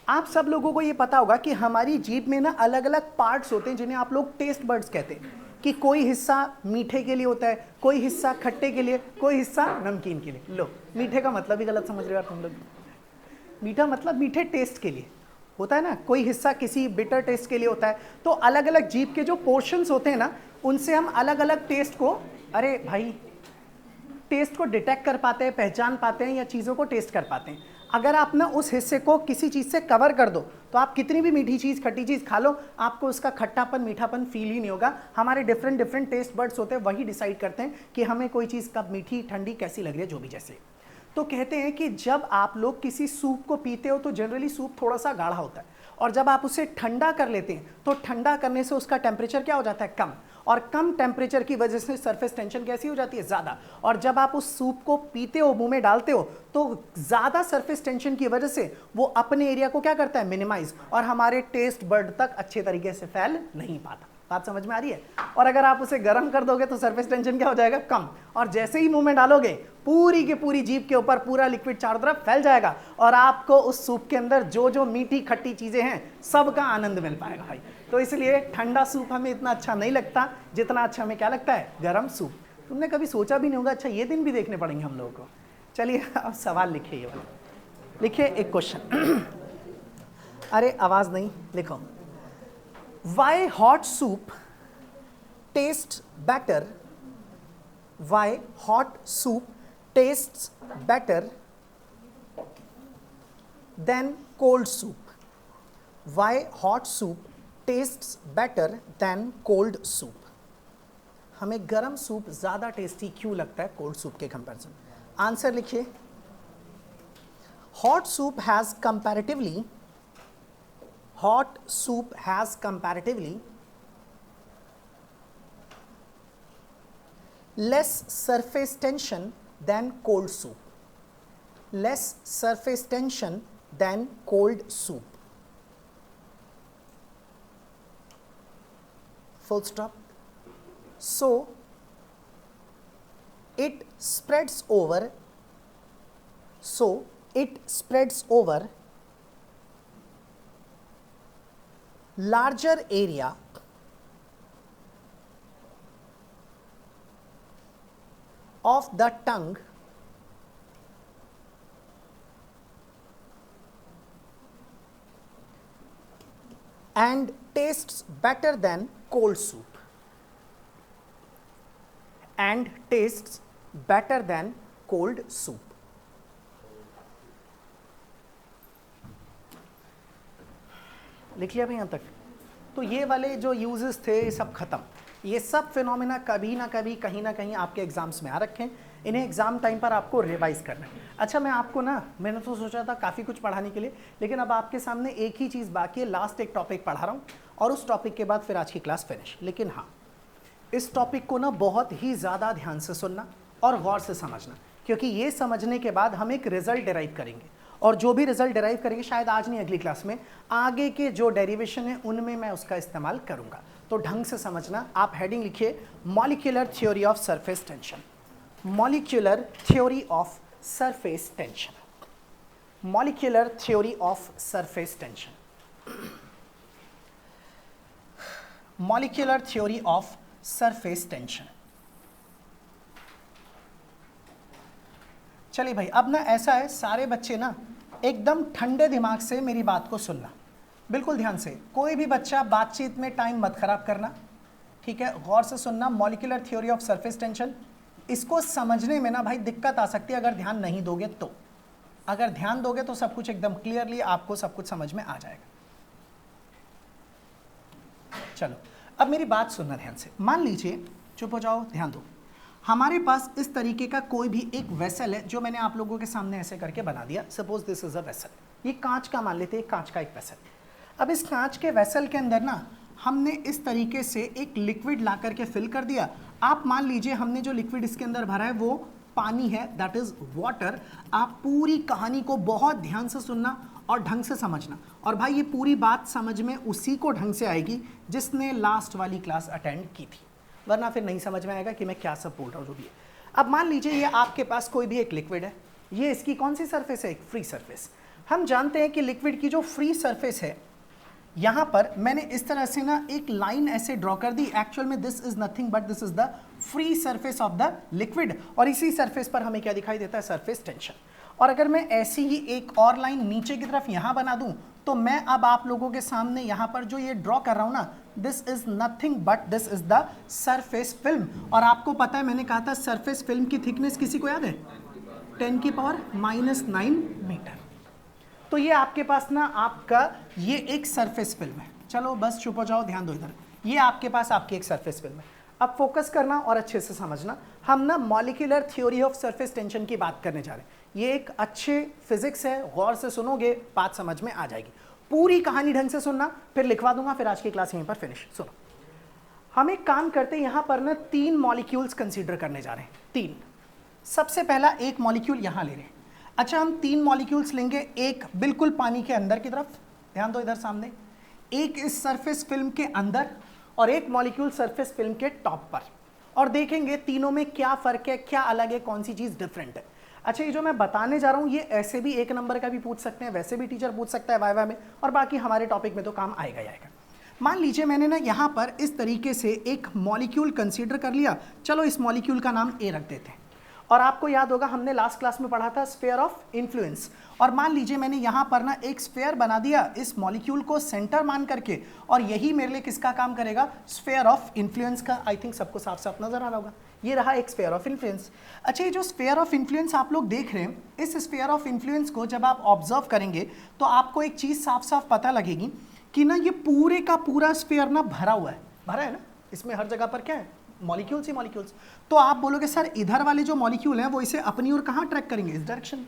आप सब लोगों को ये पता होगा कि हमारी जीभ में ना अलग अलग पार्ट्स होते हैं जिन्हें आप लोग टेस्ट बर्ड्स कहते हैं। कि कोई हिस्सा मीठे के लिए होता है, कोई हिस्सा खट्टे के लिए, कोई हिस्सा नमकीन के लिए। लो, मीठे का मतलब ही गलत समझ रहे हो तुम लोग। मीठा मतलब मीठे टेस्ट के लिए होता है ना, कोई हिस्सा किसी बिटर टेस्ट के लिए होता है। तो अलग अलग जीभ के जो पोर्शंस होते हैं ना, उनसे हम अलग अलग टेस्ट को, अरे भाई, टेस्ट को डिटेक्ट कर पाते हैं, पहचान पाते हैं, या चीज़ों को टेस्ट कर पाते हैं। अगर आप ना उस हिस्से को किसी चीज़ से कवर कर दो तो आप कितनी भी मीठी चीज़, खट्टी चीज़ खा लो, आपको उसका खट्टापन, मीठापन फील ही नहीं होगा। हमारे डिफरेंट डिफरेंट टेस्ट बर्ड्स होते हैं, वही डिसाइड करते हैं कि हमें कोई चीज़ कब मीठी, ठंडी, कैसी लग रही है, जो भी जैसे। तो कहते हैं कि जब आप लोग किसी सूप को पीते हो तो जनरली सूप थोड़ा सा गाढ़ा होता है, और जब आप उसे ठंडा कर लेते हैं तो ठंडा करने से उसका टेम्परेचर क्या हो जाता है, कम, और कम टेम्परेचर की वजह से सरफेस टेंशन कैसी हो जाती है, ज़्यादा। और जब आप उस सूप को पीते हो, मुंह में डालते हो, तो ज़्यादा सरफेस टेंशन की वजह से वो अपने एरिया को क्या करता है, मिनिमाइज, और हमारे टेस्ट बर्ड तक अच्छे तरीके से फैल नहीं पाता। बात समझ में आ रही है? और अगर आप उसे गर्म कर दोगे तो सरफेस टेंशन क्या हो जाएगा, कम, और जैसे ही मुंह में डालोगे पूरी की पूरी जीभ के ऊपर पूरा लिक्विड चारों तरफ फैल जाएगा, और आपको उस सूप के अंदर जो जो मीठी खट्टी चीज़ें हैं सबका आनंद मिल पाएगा भाई। तो इसलिए ठंडा सूप हमें इतना अच्छा नहीं लगता जितना अच्छा हमें क्या लगता है, गर्म सूप। तुमने कभी सोचा भी नहीं होगा, अच्छा ये दिन भी देखने पड़ेंगे हम लोगों को। चलिए अब सवाल लिखिए, ये वाला लिखिए, एक क्वेश्चन। अरे आवाज़ नहीं, लिखो। Why hot soup tastes better? Why hot soup tastes better than cold soup? Why hot soup tastes better than cold soup? हमें गरम सूप ज़्यादा टेस्टी क्यों लगता है कोल्ड सूप के कंपैरिजन? आंसर लिखिए। Hot soup has comparatively less surface tension than cold soup. Less surface tension than cold soup. Full stop. So it spreads over larger area of the tongue and tastes better than cold soup. And tastes better than cold soup. लिख लिया भाई यहाँ तक? तो ये वाले जो uses थे ये सब खत्म। ये सब फिनोमेना कभी ना कभी कहीं ना कहीं आपके एग्जाम्स में आ रखे हैं, इन्हें एग्जाम टाइम पर आपको रिवाइज करना है। अच्छा, मैं आपको ना, मैंने तो सोचा था काफ़ी कुछ पढ़ाने के लिए, लेकिन अब आपके सामने एक ही चीज़ बाकी है, लास्ट एक टॉपिक पढ़ा रहा हूँ और उस टॉपिक के बाद फिर आज की क्लास फिनिश। लेकिन हाँ, इस टॉपिक को ना बहुत ही ज़्यादा ध्यान से सुनना और गौर से समझना, क्योंकि ये समझने के बाद हम एक रिजल्ट डिराइव करेंगे, और जो भी रिजल्ट डिराइव करेंगे शायद आज नहीं अगली क्लास में, आगे के जो डेरिवेशन है उनमें मैं उसका इस्तेमाल करूंगा। तो ढंग से समझना। आप हेडिंग लिखिए, molecular theory of surface tension. Molecular theory of surface tension. Molecular theory of surface tension. Molecular theory of surface tension. चलिए भाई, अब ना ऐसा है, सारे बच्चे ना एकदम ठंडे दिमाग से मेरी बात को सुनना, बिल्कुल ध्यान से। कोई भी बच्चा बातचीत में टाइम मत खराब करना, ठीक है? गौर से सुनना। Molecular theory of surface tension, इसको समझने में ना भाई दिक्कत आ सकती है अगर ध्यान नहीं दोगे तो। अगर ध्यान दोगे तो सब कुछ एकदम क्लियरली आपको सब कुछ समझ में आ जाएगा। चलो अब मेरी बात सुनना ध्यान से। मान लीजिए, चुप हो जाओ, ध्यान दो। हमारे पास इस तरीके का कोई भी एक वेसल है जो मैंने आप लोगों के सामने ऐसे करके बना दिया। Suppose this is a vessel. ये कांच का मान लेते हैं, कांच का एक वेसल। अब इस कांच के वेसल के अंदर ना हमने इस तरीके से एक लिक्विड ला करके फिल कर दिया। आप मान लीजिए हमने जो लिक्विड इसके अंदर भरा है वो पानी है, दैट इज वाटर। आप पूरी कहानी को बहुत ध्यान से सुनना और ढंग से समझना। और भाई ये पूरी बात समझ में उसी को ढंग से आएगी जिसने लास्ट वाली क्लास अटेंड की थी, वरना फिर नहीं समझ में आएगा कि मैं क्या सब बोल रहा हूँ जो भी है। अब मान लीजिए ये आपके पास कोई भी एक लिक्विड है, ये इसकी कौन सी सरफेस है, एक फ्री सरफेस। हम जानते हैं कि लिक्विड की जो फ्री सरफेस है यहां पर मैंने इस तरह से ना एक लाइन ऐसे ड्रॉ कर दी, एक्चुअल में this is nothing but this is the free surface of the liquid, और इसी सरफेस पर हमें क्या दिखाई देता है, सरफेस टेंशन। और अगर मैं ऐसी ही एक और लाइन नीचे की तरफ यहां बना दूं, तो मैं अब आप लोगों के सामने यहां पर जो ये ड्रॉ कर रहा हूं ना, this is nothing but this is the surface film. और आपको पता है मैंने कहा था सरफेस फिल्म की थिकनेस किसी को याद है, 10⁻⁹ मीटर। तो ये आपके पास ना आपका ये एक सरफेस फिल्म है। चलो बस चुप हो जाओ, ध्यान दो इधर, ये आपके पास आपकी एक सरफेस फिल्म है। अब फोकस करना और अच्छे से समझना, हम ना molecular theory of surface tension की बात करने जा रहे हैं। ये एक अच्छे फिजिक्स है, गौर से सुनोगे बात समझ में आ जाएगी। पूरी कहानी ढंग से सुनना, फिर लिखवा दूंगा, फिर आज की क्लास यहीं पर फिनिश। सुनो, हम एक काम करते हैं, यहां पर ना 3 मॉलिक्यूल्स कंसीडर करने जा रहे हैं, 3। सबसे पहला एक मॉलिक्यूल यहां ले रहे हैं। अच्छा, हम 3 मॉलिक्यूल्स लेंगे, एक बिल्कुल पानी के अंदर की तरफ, ध्यान दो इधर सामने, एक इस सरफेस फिल्म के अंदर, और एक मॉलिक्यूल सरफेस फिल्म के टॉप पर, और देखेंगे तीनों में क्या फर्क है, क्या अलग है, कौन सी चीज डिफरेंट है। अच्छा, ये जो मैं बताने जा रहा हूं ये ऐसे भी 1 नंबर का भी पूछ सकते हैं, वैसे भी टीचर पूछ सकता है वाइवा में, और बाकी हमारे टॉपिक में तो काम आएगा ही आएगा। मान लीजिए मैंने ना यहां पर इस तरीके से एक मॉलिक्यूल कंसीडर कर लिया, चलो इस मॉलिक्यूल का नाम ए रख देते हैं। और आपको याद होगा हमने लास्ट क्लास में पढ़ा था स्फीयर ऑफ इन्फ्लुएंस, और मान लीजिए मैंने यहां पर ना एक स्फीयर बना दिया इस मॉलिक्यूल को सेंटर मान करके, और यही मेरे लिए किसका काम करेगा, स्फीयर ऑफ इन्फ्लुएंस का। आई थिंक सबको साफ साफ नजर आ रहा होगा, ये रहा एक स्फीयर ऑफ इन्फ्लुएंस। अच्छा, ये जो स्फीयर ऑफ इन्फ्लुएंस आप लोग देख रहे हैं, इस स्फीयर ऑफ इन्फ्लुएंस को जब आप ऑब्जर्व करेंगे तो आपको एक चीज साफ साफ पता लगेगी कि ना ये पूरे का पूरा स्फीयर ना भरा हुआ है, भरा है ना, इसमें हर जगह पर क्या है, मॉलिक्यूल्स ही मॉलिक्यूल्स। तो आप बोलोगे सर इधर वाले जो मॉलिक्यूल हैं वो इसे अपनी ओर कहाँ ट्रैक करेंगे, इस डायरेक्शन।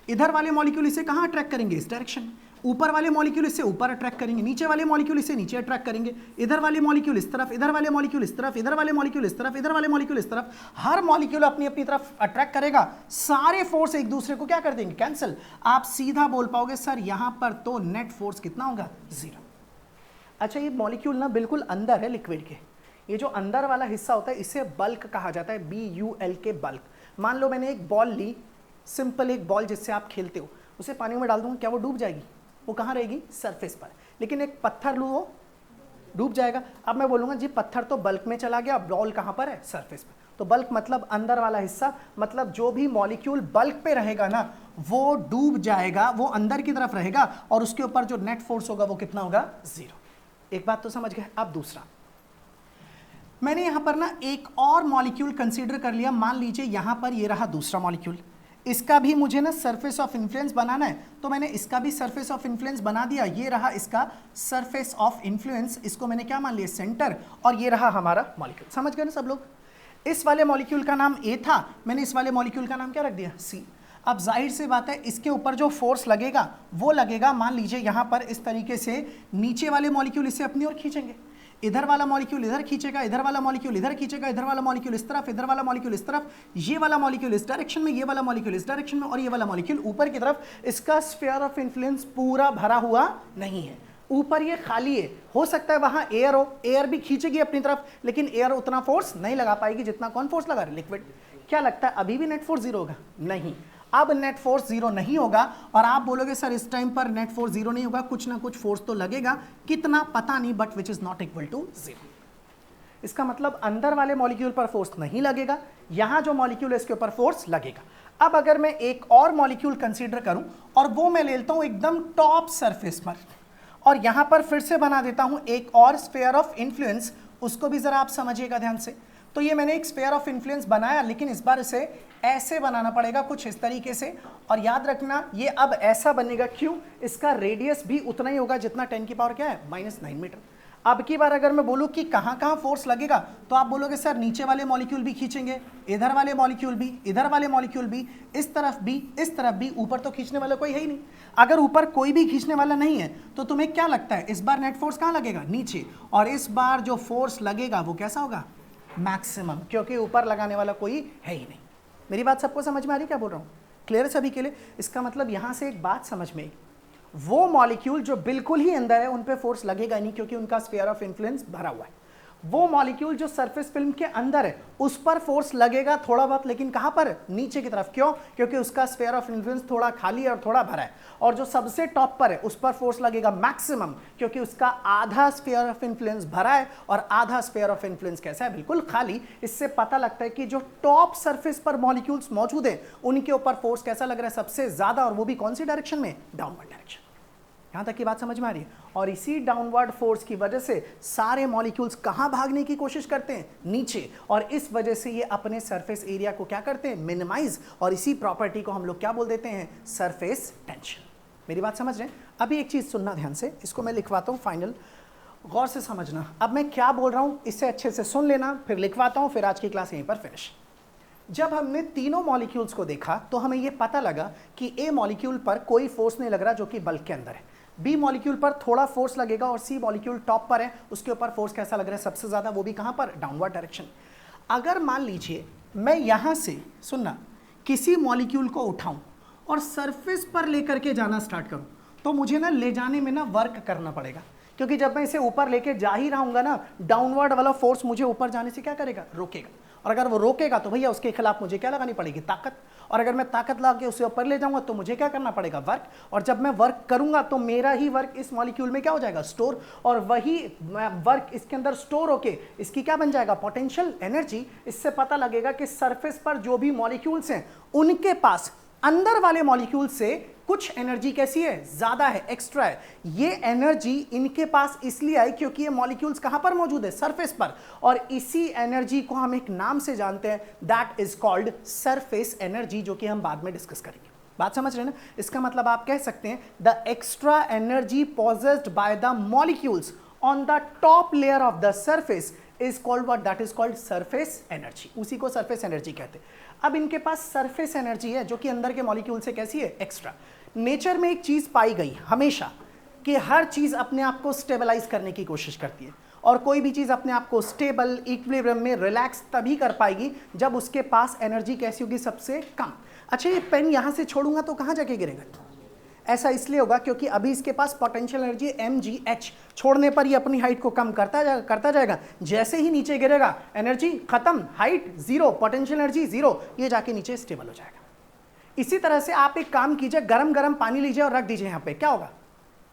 इधर वाले मॉलिक्यूल इसे कहाँ अट्रैक्ट करेंगे, इस डायरेक्शन। ऊपर वाले मॉलिक्यूल इसे ऊपर अट्रैक्ट करेंगे, नीचे वाले मॉलिक्यूल इसे नीचे अट्रैक्ट करेंगे। इधर वाले मॉलिक्यूल इस तरफ, इधर वाले मॉलिक्यूल इस तरफ, इधर वाले मॉलिक्यूल इस तरफ, इधर वाले मॉलिक्यूल इस तरफ। हर मॉलिक्यूल अपनी अपनी तरफ अट्रैक्ट करेगा, सारे फोर्स एक दूसरे को क्या कर देंगे, कैंसिल। आप सीधा बोल पाओगे सर यहां पर तो नेट फोर्स कितना होगा, 0। अच्छा, ये मॉलिक्यूल ना बिल्कुल अंदर है लिक्विड के, ये जो अंदर वाला हिस्सा होता है इसे बल्क कहा जाता है, BULK बल्क। मान लो मैंने एक बॉल ली, सिंपल एक बॉल जिससे आप खेलते हो, उसे पानी में डाल दूंगा, क्या वो डूब जाएगी, वो कहाँ रहेगी, सरफेस पर। लेकिन एक पत्थर लूँ वो डूब जाएगा। अब मैं बोलूँगा जी पत्थर तो बल्क में चला गया, बॉल कहाँ पर है, सरफेस पर। तो बल्क मतलब अंदर वाला हिस्सा, मतलब जो भी मॉलिक्यूल बल्क पे रहेगा ना वो डूब जाएगा, वो अंदर की तरफ रहेगा, और उसके ऊपर जो नेट फोर्स होगा वो कितना होगा, 0। एक बात तो समझ गए। अब दूसरा, मैंने यहां पर ना एक और मॉलिक्यूल कंसीडर कर लिया, मान लीजिए यहां पर ये रहा दूसरा मॉलिक्यूल, इसका भी मुझे ना सरफेस ऑफ इन्फ्लुएंस बनाना है, तो मैंने इसका भी सरफेस ऑफ इन्फ्लुएंस बना दिया। ये रहा इसका सरफेस ऑफ इन्फ्लुएंस, इसको मैंने क्या मान लिया, सेंटर, और ये रहा हमारा मॉलिक्यूल। समझ गए ना सब लोग। इस वाले मॉलिक्यूल का नाम ए था, मैंने इस वाले मॉलिक्यूल का नाम क्या रख दिया, सी। अब जाहिर सी बात है इसके ऊपर जो फोर्स लगेगा वो लगेगा, मान लीजिए यहां पर इस तरीके से नीचे वाले मॉलिक्यूल इसे अपनी ओर खींचेंगे, इधर वाला मॉलिक्यूल इधर खींचेगा, इधर वाला मॉलिक्यूल इधर खींचेगा, इधर वाला मॉलिक्यूल इस तरफ, इधर वाला मॉलिक्यूल इस तरफ, ये वाला मॉलिक्यूल इस डायरेक्शन में, ये वाला मॉलिक्यूल इस डायरेक्शन में, और ये वाला मॉलिक्यूल ऊपर की तरफ। इसका स्फीयर ऑफ इन्फ्लुएंस पूरा भरा हुआ नहीं है, ऊपर ये खाली है। हो सकता है वहां एयर हो, एयर भी खींचेगी अपनी तरफ, लेकिन एयर उतना फोर्स नहीं लगा पाएगी जितना कौन फोर्स लगा रहा है, लिक्विड। क्या लगता है अभी भी नेट फोर्स 0 होगा, नहीं। अब नेट फोर्स 0 नहीं होगा, और आप बोलोगे सर इस टाइम पर नेट फोर्स 0 नहीं होगा, कुछ ना कुछ फोर्स तो लगेगा, कितना पता नहीं, but which is not equal to 0। इसका मतलब अंदर वाले मॉलिक्यूल पर फोर्स नहीं लगेगा, यहां जो मॉलिक्यूल है इसके ऊपर फोर्स लगेगा। अब अगर मैं एक और मॉलिक्यूल कंसीडर करूं, और वो मैं लेता हूं एकदम टॉप सरफेस पर, और यहां पर फिर से बना देता हूं एक और स्फीयर ऑफ इन्फ्लुएंस, उसको भी जरा आप समझिएगा ध्यान से। तो ये मैंने एक स्फीयर ऑफ इन्फ्लुएंस बनाया, लेकिन इस बार इसे ऐसे बनाना पड़ेगा, कुछ इस तरीके से। और याद रखना ये अब ऐसा बनेगा, क्यों, इसका रेडियस भी उतना ही होगा जितना 10 की पावर क्या है, -9 मीटर। अब की बार अगर मैं बोलूं कि कहां कहां फोर्स लगेगा, तो आप बोलोगे सर नीचे वाले मॉलिक्यूल भी खींचेंगे, इधर वाले मॉलिक्यूल भी, इधर वाले मॉलिक्यूल भी, इस तरफ भी, इस तरफ भी। ऊपर तो खींचने वाला कोई है ही नहीं। अगर ऊपर कोई भी खींचने वाला नहीं है तो तुम्हें क्या लगता है इस बार नेट फोर्स कहां लगेगा, नीचे। और इस बार जो फोर्स लगेगा वो कैसा होगा, मैक्सिमम, क्योंकि ऊपर लगाने वाला कोई है ही नहीं। मेरी बात सबको समझ में आ रही, क्या बोल रहा हूँ, क्लियर है सभी के लिए। इसका मतलब यहां से एक बात समझ में आई, वो मॉलिक्यूल जो बिल्कुल ही अंदर है उन पे फोर्स लगेगा नहीं, क्योंकि उनका स्फीयर ऑफ इन्फ्लुएंस भरा हुआ है। वो मॉलिक्यूल जो सरफेस फिल्म के अंदर है उस पर फोर्स लगेगा थोड़ा बहुत, लेकिन कहां पर? नीचे की तरफ। क्यों? क्योंकि उसका स्फीयर ऑफ इन्फ्लुएंस थोड़ा खाली है और थोड़ा भरा है। और जो सबसे टॉप पर है उस पर फोर्स लगेगा मैक्सिमम, क्योंकि उसका आधा स्फीयर ऑफ इन्फ्लुएंस भरा है और आधा स्फीयर ऑफ इन्फ्लुएंस कैसा है? बिल्कुल खाली। इससे पता लगता है कि जो टॉप सरफेस पर मॉलिक्यूल्स मौजूद है उनके ऊपर फोर्स कैसा लग रहा है? सबसे ज्यादा। और वो भी कौन सी डायरेक्शन में? Downward direction. यहां तक की बात समझ में आ रही है? और इसी डाउनवर्ड फोर्स की वजह से सारे मॉलिक्यूल्स कहां भागने की कोशिश करते हैं? नीचे। और इस वजह से ये अपने सरफेस एरिया को क्या करते हैं? मिनिमाइज। और इसी प्रॉपर्टी को हम लोग क्या बोल देते हैं? Surface tension. मेरी बात समझ रहे हैं? अभी एक चीज सुनना ध्यान से, इसको मैं लिखवाता हूं फाइनल, गौर से समझना। अब मैं क्या बोल रहा हूं इससे अच्छे से सुन लेना, फिर लिखवाता हूं, फिर आज की क्लास यहीं पर फिनिश। जब हमने तीनों मॉलिक्यूल्स को देखा तो हमें यह पता लगा कि ए मॉलिक्यूल पर कोई फोर्स नहीं लग रहा जो कि बल्क के अंदर है, बी मॉलिक्यूल पर थोड़ा फोर्स लगेगा और सी मॉलिक्यूल टॉप पर है, उसके ऊपर फोर्स कैसा लग रहा है? सबसे ज्यादा, वो भी कहां पर? Downward direction. अगर मान लीजिए मैं यहां से, सुनना, किसी मॉलिक्यूल को उठाऊं और सरफेस पर लेकर के जाना स्टार्ट करूं तो मुझे ना ले जाने में ना वर्क करना पड़ेगा, क्योंकि जब मैं इसे ऊपर लेके जा ही रहूंगा ना, डाउनवर्ड वाला फोर्स मुझे ऊपर जाने से क्या करेगा? रोकेगा। और अगर वो रोकेगा तो भैया उसके खिलाफ मुझे क्या लगानी पड़ेगी? ताकत। और अगर मैं ताकत लगा के उसे ऊपर ले जाऊंगा तो मुझे क्या करना पड़ेगा? वर्क। और जब मैं वर्क करूंगा तो मेरा ही वर्क इस मॉलिक्यूल में क्या हो जाएगा? स्टोर। और वही वर्क इसके अंदर स्टोर होके इसकी क्या बन जाएगा? Potential energy. इससे पता लगेगा कि सरफेस पर जो भी मॉलिक्यूल्स हैं उनके पास अंदर वाले मॉलिक्यूल से कुछ एनर्जी कैसी है? ज्यादा है, एक्स्ट्रा है। ये एनर्जी इनके पास इसलिए आई क्योंकि ये मॉलिक्यूल्स कहां पर मौजूद है? सरफेस पर। और इसी एनर्जी को हम एक नाम से जानते हैं, that is called surface energy, जो कि हम बाद में डिस्कस करेंगे। बात समझ रहे हैं ना? इसका मतलब आप कह सकते हैं the extra energy possessed by the molecules on the top layer of the surface is called what? That is called surface energy. उसी को सरफेस एनर्जी कहते हैं। अब इनके पास सरफेस एनर्जी है जो कि अंदर के मॉलिक्यूल से कैसी है? एक्स्ट्रा। नेचर में एक चीज पाई गई हमेशा कि हर चीज अपने आप को स्टेबलाइज करने की कोशिश करती है, और कोई भी चीज अपने आप को स्टेबल, इक्विलिब्रियम में रिलैक्स तभी कर पाएगी जब उसके पास एनर्जी कैसी होगी? सबसे कम। अच्छा, ये पेन यहां से छोड़ूंगा तो कहां जाके गिरेगा? ऐसा इसलिए होगा क्योंकि अभी इसके पास पोटेंशियल एनर्जी mgh, छोड़ने पर ये अपनी हाइट को कम करता जाएगा। जैसे ही नीचे गिरेगा एनर्जी खत्म, height zero, potential energy zero, ये जाके नीचे स्टेबल हो जाएगा। इसी तरह से आप एक काम कीजिए, गरम गरम पानी लीजिए और रख दीजिए यहाँ पे, क्या होगा?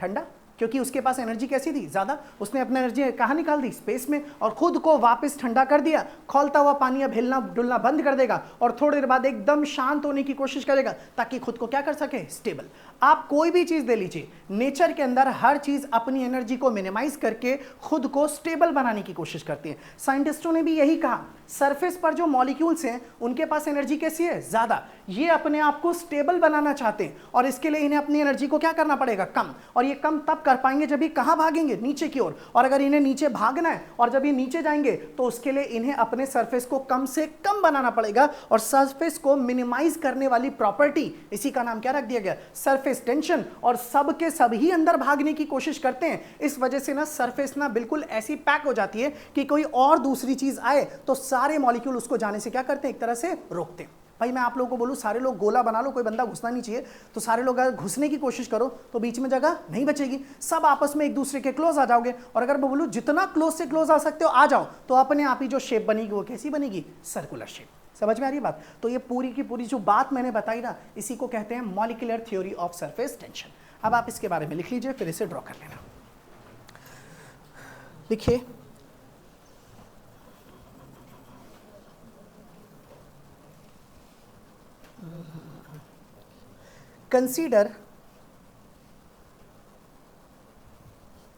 ठंडा, क्योंकि उसके पास एनर्जी कैसी थी? ज्यादा। उसने अपनी एनर्जी कहाँ निकाल दी? स्पेस में, और खुद को वापस ठंडा कर दिया। खौलता हुआ पानी अब हिलना डुलना बंद कर देगा और थोड़ी देर बाद एकदम शांत होने की कोशिश करेगा ताकि खुद को क्या कर सके? स्टेबल। आप कोई भी चीज दे लीजिए, नेचर के अंदर हर चीज अपनी एनर्जी को मिनिमाइज करके खुद को स्टेबल बनाने की कोशिश करती है। साइंटिस्टों ने भी यही कहा, सरफेस पर जो मॉलिक्यूल्स हैं उनके पास एनर्जी कैसी है? ज्यादा। ये अपने आप को स्टेबल बनाना चाहते हैं और इसके लिए इन्हें अपनी एनर्जी को क्या करना पड़ेगा? कम। और ये कम तब कर पाएंगे जब ये कहां भागेंगे? नीचे की ओर। और अगर इन्हें नीचे भागना है और जब ये नीचे जाएंगे तो उसके लिए इन्हें अपने सरफेस को कम से कम बनाना पड़ेगा, और सरफेस को मिनिमाइज करने वाली प्रॉपर्टी, इसी का नाम क्या रख दिया गया? Surface tension. और सब के सभी अंदर भागने की कोशिश करते हैं। इस वजह से ना सरफेस ना बिल्कुल ऐसी पैक हो जाती है कि कोई और दूसरी चीज आए तो सारे मॉलिक्यूल उसको जाने से क्या करते हैं? एक तरह से रोकते हैं। भाई मैं आप लोगों को बोलूं, सारे लोग गोला बना लो, कोई बंदा घुसना नहीं चाहिए, तो सारे लोग अगर घुसने की कोशिश करो तो बीच में जगह नहीं बचेगी, सब आपस में एक दूसरे के क्लोज आ जाओगे। और अगर मैं बोलूं जितना क्लोज से क्लोज आ सकते हो आ जाओ, तो अपने आप ही जो शेप बनेगी वो कैसी बनेगी? Circular shape. समझ में आ रही बात? तो ये पूरी की पूरी जो बात मैंने बताई ना, इसी को कहते हैं molecular theory of surface tension. अब आप इसके बारे में लिख लीजिए, फिर इसे ड्रॉ कर लेना। लिखिए, consider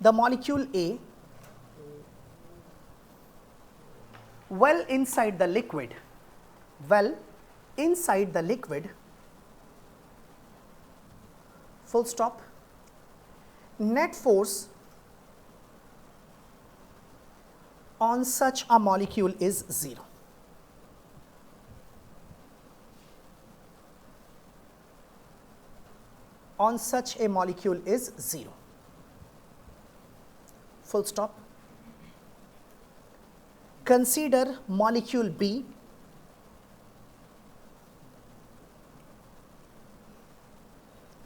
the molecule A well inside the liquid, full stop. Net force on such a molecule is 0. On such a molecule is 0. Full stop. Consider molecule B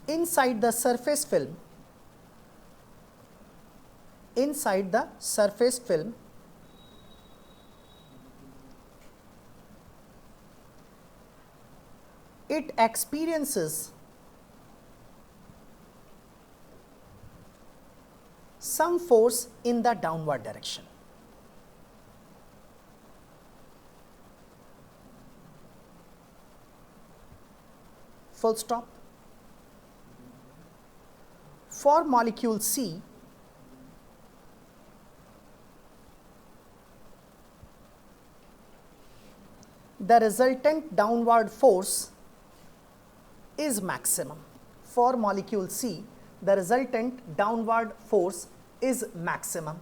inside the surface film it experiences some force in the downward direction. Full stop. For molecule C, the resultant downward force is maximum. For molecule C, the resultant downward force is maximum.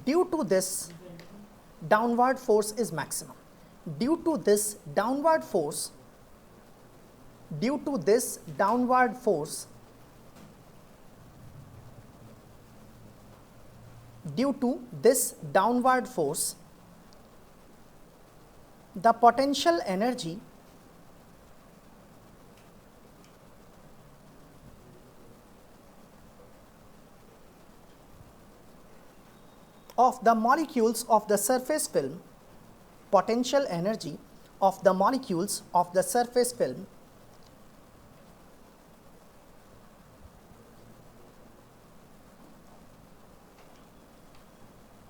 Due to this, downward force is maximum. Due to this downward force, the potential energy of the molecules of the surface film, potential energy of the molecules of the surface film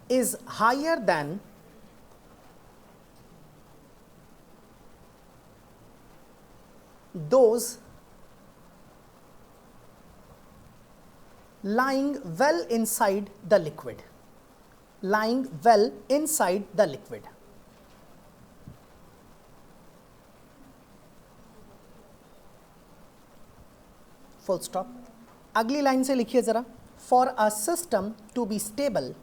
is higher than those lying well inside the liquid. Full stop. अगली line से लिखिए जरा. For a system to be stable,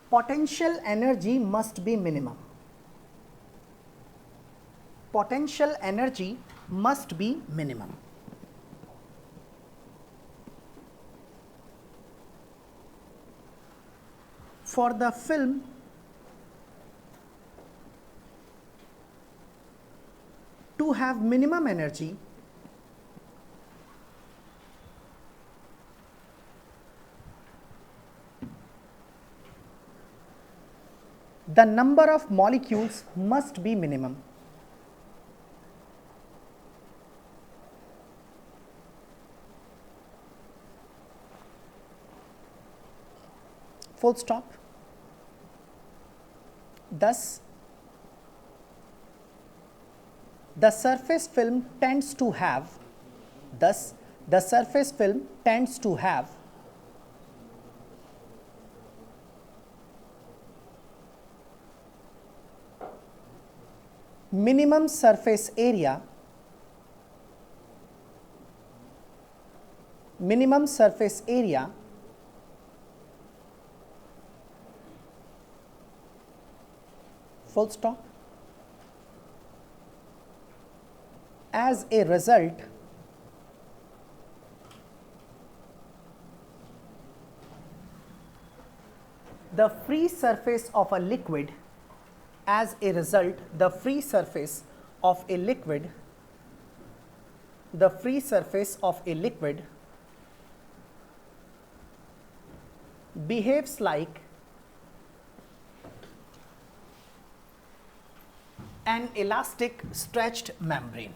potential energy must be minimum. For the film to have minimum energy, the number of molecules must be minimum. Full stop. Thus, the surface film tends to have minimum surface area full stop. As a result, the free surface of a liquid behaves like an elastic stretched membrane.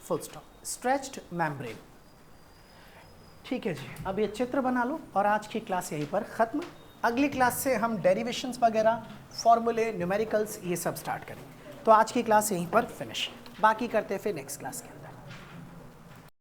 Full stop. Stretched membrane. ठीक है जी, अब ये चित्र बना लो और आज की class यहीं पर ख़त्म. अगली क्लास से हम डेरिवेशंस वगैरह, फॉर्मूले, न्यूमेरिकल्स ये सब स्टार्ट करेंगे. तो आज की क्लास यहीं पर फिनिश. बाकी करते हैं फिर नेक्स्ट क्लास के.